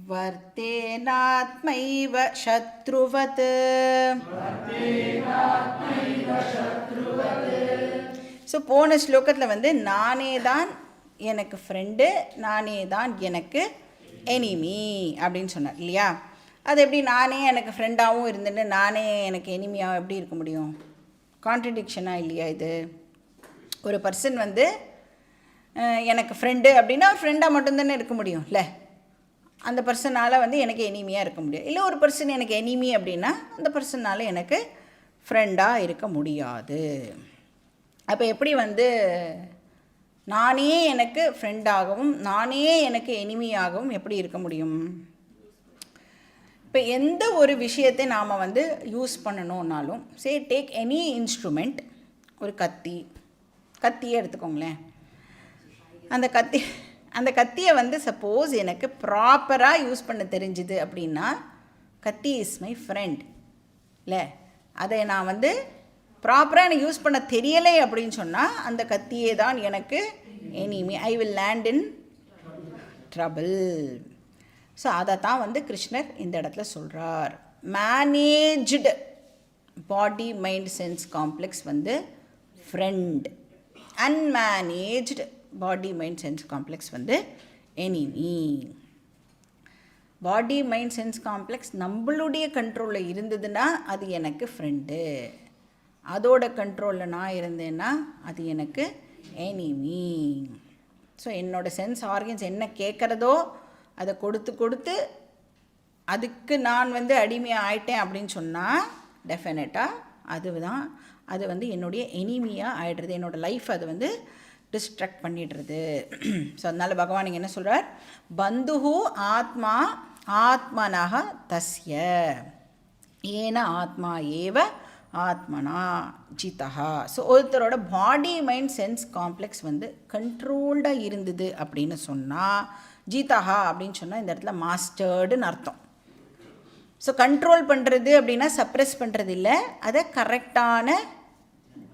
[SPEAKER 1] वर्तेनात्मैव शत्रुवत्. ஸோ போன ஸ்லோகத்தில் நானே தான் எனக்கு ஃப்ரெண்டு, நானே தான் எனக்கு எனிமி அப்படின்னு சொன்னார் இல்லையா? அது எப்படி நானே எனக்கு ஃப்ரெண்டாகவும் இருந்துட்டு நானே எனக்கு எனிமியாகவும் எப்படி இருக்க முடியும்? கான்ட்ரடிக்ஷனாக இல்லையா இது? ஒரு பர்சன் எனக்கு ஃப்ரெண்டு அப்படின்னா ஒரு ஃப்ரெண்டாக மட்டும்தானே இருக்க முடியும் இல்லை? அந்த பர்சனால் எனக்கு எனிமியாக இருக்க முடியும். இல்லை ஒரு பர்சன் எனக்கு எனிமி அப்படின்னா அந்த பர்சனால் எனக்கு ஃப்ரெண்டாக இருக்க முடியாது. அப்போ எப்படி நானே எனக்கு ஃப்ரெண்டாகவும் நானே எனக்கு எனிமியாகவும் எப்படி இருக்க முடியும்? இப்போ எந்த ஒரு விஷயத்தை நாம் யூஸ் பண்ணணுன்னாலும் டேக் எனி இன்ஸ்ட்ருமெண்ட், ஒரு கத்தியே எடுத்துக்கோங்களேன். அந்த கத்தியை சப்போஸ் எனக்கு ப்ராப்பராக யூஸ் பண்ண தெரிஞ்சுது அப்படின்னா கத்தி இஸ் மை ஃப்ரெண்ட் இல்லை? அதை நான் ப்ராப்பராக எனக்கு யூஸ் பண்ண தெரியலை அப்படின்னு சொன்னால் அந்த கத்தியே தான் எனக்கு enemy. I will land in trouble. So அதை தான் கிருஷ்ணர் இந்த இடத்துல சொல்கிறார். Managed body mind sense complex friend, unmanaged body mind sense complex enemy. Body mind sense complex நம்மளுடைய கண்ட்ரோலில் இருந்ததுன்னா அது எனக்கு ஃப்ரெண்டு, அதோட கண்ட்ரோலில் நான் இருந்தேன்னா அது எனக்கு எனிமி. ஸோ என்னோடய சென்ஸ் ஆர்கன்ஸ் என்ன கேட்குறதோ அதை கொடுத்து அதுக்கு நான் அடிமையாக ஆயிட்டேன் அப்படின்னு சொன்னால் டெஃபினட்டாக அது என்னுடைய எனிமியாக ஆகிடுறது. என்னோடய லைஃப் அது டிஸ்ட்ரக்ட் பண்ணிடுறது. ஸோ அதனால் பகவான் இங்கே என்ன சொல்கிறார்? பந்துஹு ஆத்மா ஆத்மனஹ தஸ்ய ஏன ஆத்மா ஏவ ஆத்மனா ஜிதா. ஸோ ஒருத்தரோட பாடி மைண்ட் சென்ஸ் காம்ப்ளெக்ஸ் கண்ட்ரோல்டாக இருந்தது அப்படின்னு சொன்னால், ஜிதா அப்படின்னு சொன்னால் இந்த இடத்துல மாஸ்டர்டுன்னு அர்த்தம். ஸோ கண்ட்ரோல் பண்ணுறது அப்படின்னா சப்ரெஸ் பண்ணுறது இல்லை, அதை கரெக்டான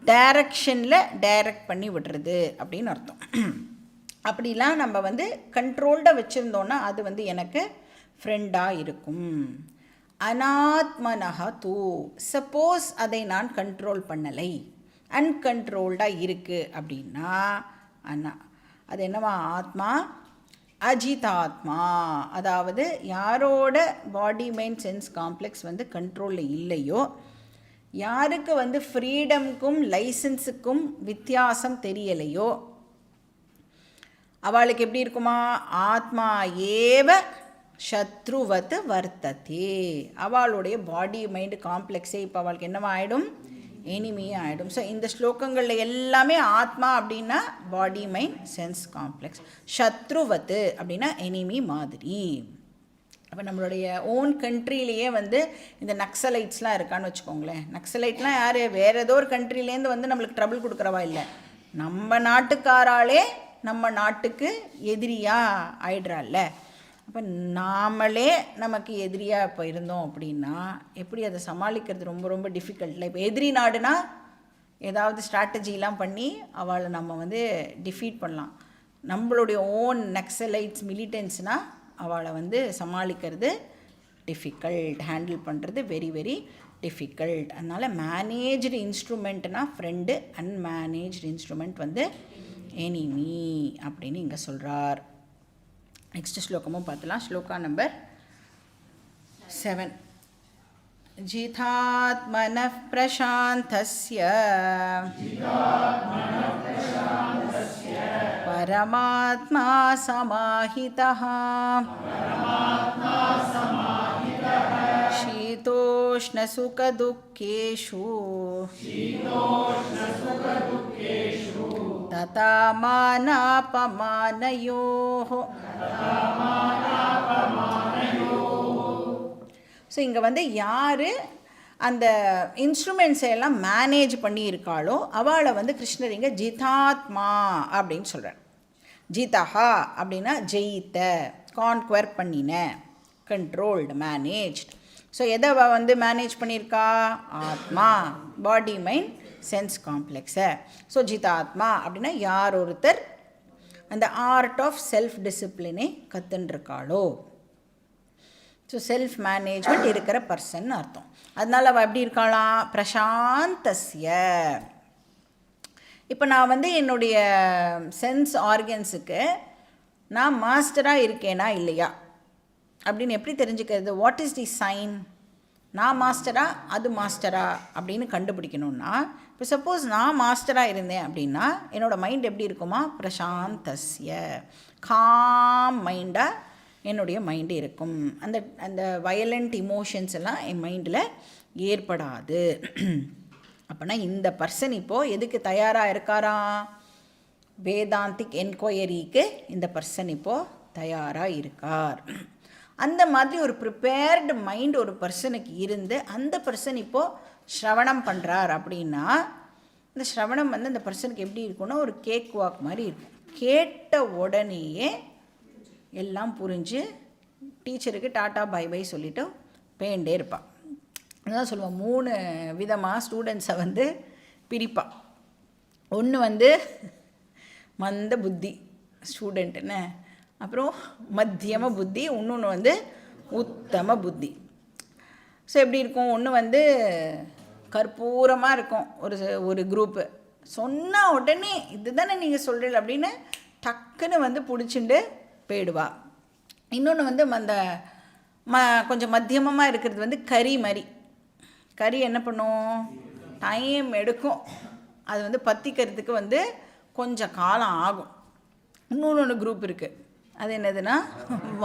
[SPEAKER 1] டைரக்ஷனில் டைரக்ட் பண்ணி விடுறது அப்படின்னு அர்த்தம். அப்படிலாம் நம்ம கண்ட்ரோல்டாக வச்சுருந்தோன்னா அது எனக்கு ஃப்ரெண்டாக இருக்கும். அனாத்மனஹ தூ, சப்போஸ் அதை நான் கண்ட்ரோல் பண்ணலை, அன்கண்ட்ரோல்டாக இருக்குது அப்படின்னா அது என்னவா? ஆத்மா அஜிதாத்மா, அதாவது யாரோட பாடி மைண்ட் சென்ஸ் காம்ப்ளெக்ஸ் வந்து கண்ட்ரோலில் இல்லையோ, யாருக்கு வந்து ஃப்ரீடம்க்கும் லைசன்ஸுக்கும் வித்தியாசம் தெரியலையோ, அவளுக்கு எப்படி இருக்குமா, ஆத்மா ஏவ சத்ருவத் வர்த்ததே, அவளுடைய பாடி மைண்டு காம்ப்ளெக்ஸே இப்போ அவளுக்கு என்னவா ஆகிடும், எனிமியாக ஆகிடும். ஸோ இந்த ஸ்லோகங்களில் எல்லாமே ஆத்மா அப்படின்னா பாடி மைண்ட் சென்ஸ் காம்ப்ளெக்ஸ், சத்ருவத்து அப்படின்னா எனிமி மாதிரி. அப்போ நம்மளுடைய ஓன் கண்ட்ரிலேயே வந்து இந்த நக்சலைட்ஸ்லாம் இருக்கான்னு வச்சுக்கோங்களேன். நக்சலைட்லாம் யார், வேறு ஏதோ ஒரு கண்ட்ரிலேருந்து வந்து நம்மளுக்கு ட்ரபிள் கொடுக்குறவா இல்லை, நம்ம நாட்டுக்காராலே நம்ம நாட்டுக்கு எதிரியாக ஆயிடுறாள்ல. அப்போ நாமளே நமக்கு எதிரியாக இப்போ இருந்தோம் அப்படின்னா எப்படி அதை சமாளிக்கிறது ரொம்ப ரொம்ப டிஃபிகல்ட்டில். இப்போ எதிரி நாடுனா ஏதாவது ஸ்ட்ராட்டஜிலாம் பண்ணி அவளை நம்ம வந்து டிஃபீட் பண்ணலாம். நம்மளுடைய ஓன் நக்சலைட்ஸ் மிலிட்டன்ஸ்னால் அவளை வந்து சமாளிக்கிறது டிஃபிகல்ட், ஹேண்டில் பண்ணுறது வெரி வெரி டிஃபிகல்ட். அதனால் மேனேஜ்டு இன்ஸ்ட்ருமெண்ட்னா ஃப்ரெண்டு, அன்மேனேஜ்டு இன்ஸ்ட்ருமெண்ட் வந்து எனிமி அப்படின்னு இங்கே சொல்கிறார். நெக்ஸ்ட் ஸ்லோகமும் பார்த்தலாம். ஸ்லோகா நம்பர் 7. ஜிதாத்மனः பிரசாந்தஸ்ய பரமாத்மா சமாஹிதः शीतोष्णसुखदुःखेषु तथा मानापमानयोः. ஸோ இங்கே வந்து யார் அந்த இன்ஸ்ட்ருமெண்ட்ஸை எல்லாம் மேனேஜ் பண்ணியிருக்காளோ அவளை வந்து கிருஷ்ணர் இங்கே ஜிதாத்மா அப்படின்னு சொல்கிறார். ஜிதஹா அப்படின்னா ஜெயித்த, கான்குவர் பண்ணின, கண்ட்ரோல்டு, மேனேஜ்ட். ஸோ எதை வந்து மேனேஜ் பண்ணியிருக்கா, ஆத்மா, பாடி மைண்ட் சென்ஸ் காம்ப்ளெக்ஸை. ஸோ ஜிதாத்மா அப்படின்னா யார் ஒருத்தர் அந்த ஆர்ட் ஆஃப் செல்ஃப் டிசிப்ளினை கற்றுன்ருக்காளோ, ஸோ செல்ஃப் மேனேஜ்மெண்ட் இருக்கிற பர்சன் அர்த்தம். அதனால் அவள் எப்படி இருக்காளாம், பிரசாந்தஸ்ய. இப்போ நான் வந்து என்னுடைய சென்ஸ் ஆர்கன்ஸுக்கு நான் மாஸ்டராக இருக்கேனா இல்லையா அப்படின்னு எப்படி தெரிஞ்சுக்கிறது, வாட் இஸ் தி சைன், நான் மாஸ்டரா அது மாஸ்டரா அப்படின்னு கண்டுபிடிக்கணுன்னா, இப்போ சப்போஸ் நான் மாஸ்டராக இருந்தேன் அப்படின்னா என்னோடய மைண்ட் எப்படி இருக்குமா, பிரசாந்தஸ்ய, காம் மைண்டாக என்னுடைய மைண்டு இருக்கும். அந்த அந்த வயலண்ட் இமோஷன்ஸ் எல்லாம் என் மைண்டில் ஏற்படாது. அப்போனா இந்த பர்சன் இப்போது எதுக்கு தயாராக இருக்காராம், வேதாந்திக் என்கொயரிக்கு இந்த பர்சன் இப்போது தயாராக இருக்கார். அந்த மாதிரி ஒரு ப்ரிப்பேர்டு மைண்ட் ஒரு பர்சனுக்கு இருந்து அந்த பர்சன் இப்போது ஸ்ரவணம் பண்ணுறார் அப்படின்னா இந்த ஸ்ரவணம் வந்து அந்த பர்சனுக்கு எப்படி இருக்குன்னா ஒரு கேக் வாக் மாதிரி இருக்கும். கேட்ட உடனேயே எல்லாம் புரிஞ்சு டீச்சருக்கு டாட்டா பை பை சொல்லிவிட்டு போயிட்டே இருப்பாள். அதுதான் சொல்லுவாள், 3 விதமாக ஸ்டூடெண்ட்ஸை வந்து பிரிப்பாள். ஒன்று வந்து மந்த புத்தி ஸ்டூடெண்ட்டுன்னு, அப்புறம் மத்தியம புத்தி, இன்னொன்று வந்து உத்தம புத்தி. ஸோ எப்படி இருக்கும், ஒன்று வந்து கற்பூரமாக இருக்கும் ஒரு குரூப்பு, சொன்னால் உடனே இது தானே நீங்கள் சொல்கிறீங்க அப்படின்னு டக்குன்னு வந்து பிடிச்சிண்டு போயிடுவா. இன்னொன்று வந்து அந்த கொஞ்சம் மத்தியமமாக இருக்கிறது வந்து கறி மாதிரி. கறி என்ன பண்ணும், டைம் எடுக்கும், அது வந்து பற்றிக்கிறதுக்கு வந்து கொஞ்சம் காலம் ஆகும். இன்னொன்று குரூப் இருக்குது, அது என்னதுன்னா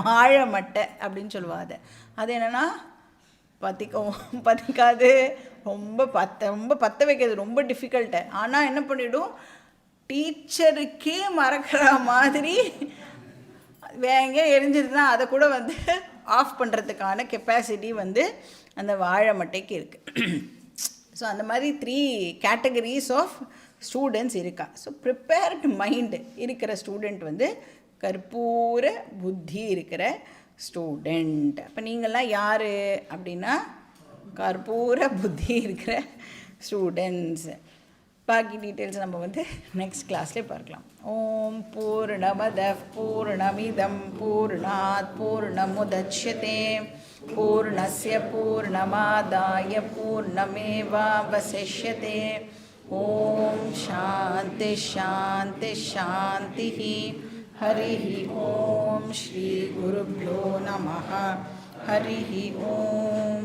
[SPEAKER 1] வாழை மட்டை அப்படின்னு சொல்லுவாள். அது என்னென்னா பற்றிக்காது, ரொம்ப பற்ற வைக்கிறது ரொம்ப டிஃபிகல்ட்டு. ஆனால் என்ன பண்ணிவிடும், டீச்சருக்கே மறக்கிற மாதிரி வேங்க எரிஞ்சிருந்தா அதை கூட வந்து ஆஃப் பண்ணுறதுக்கான கெப்பாசிட்டி வந்து அந்த வாழை மட்டைக்கு இருக்குது. ஸோ அந்த மாதிரி 3 கேட்டகரிஸ் ஆஃப் ஸ்டூடெண்ட்ஸ் இருக்கா. ஸோ ப்ரிப்பேர்டு மைண்டு இருக்கிற ஸ்டூடெண்ட் வந்து கற்பூர புத்தி இருக்கிற ஸ்டூடெண்ட். அப்போ நீங்கள்லாம் யார் அப்படின்னா கற்பூர புத்தி இருக்கிற ஸ்டூடெண்ட்ஸ். பாக்கி டீட்டெயில்ஸ் நம்ம வந்து நெக்ஸ்ட் கிளாஸ்லேயே பார்க்கலாம். ஓம் பூர்ணமத பூர்ணமிதம் பூர்ணாத் பூர்ணமுதச்யதே பூர்ணஸ்ய பூர்ணமாதாய பூர்ணமேவாவசிஷ்யதே. ஓம் சாந்தி ஷாந்தி ஷாந்தி. ஹரிஹி ஓம் ஸ்ரீ குருப்யோ நமः ஹரிஹி ஓம்.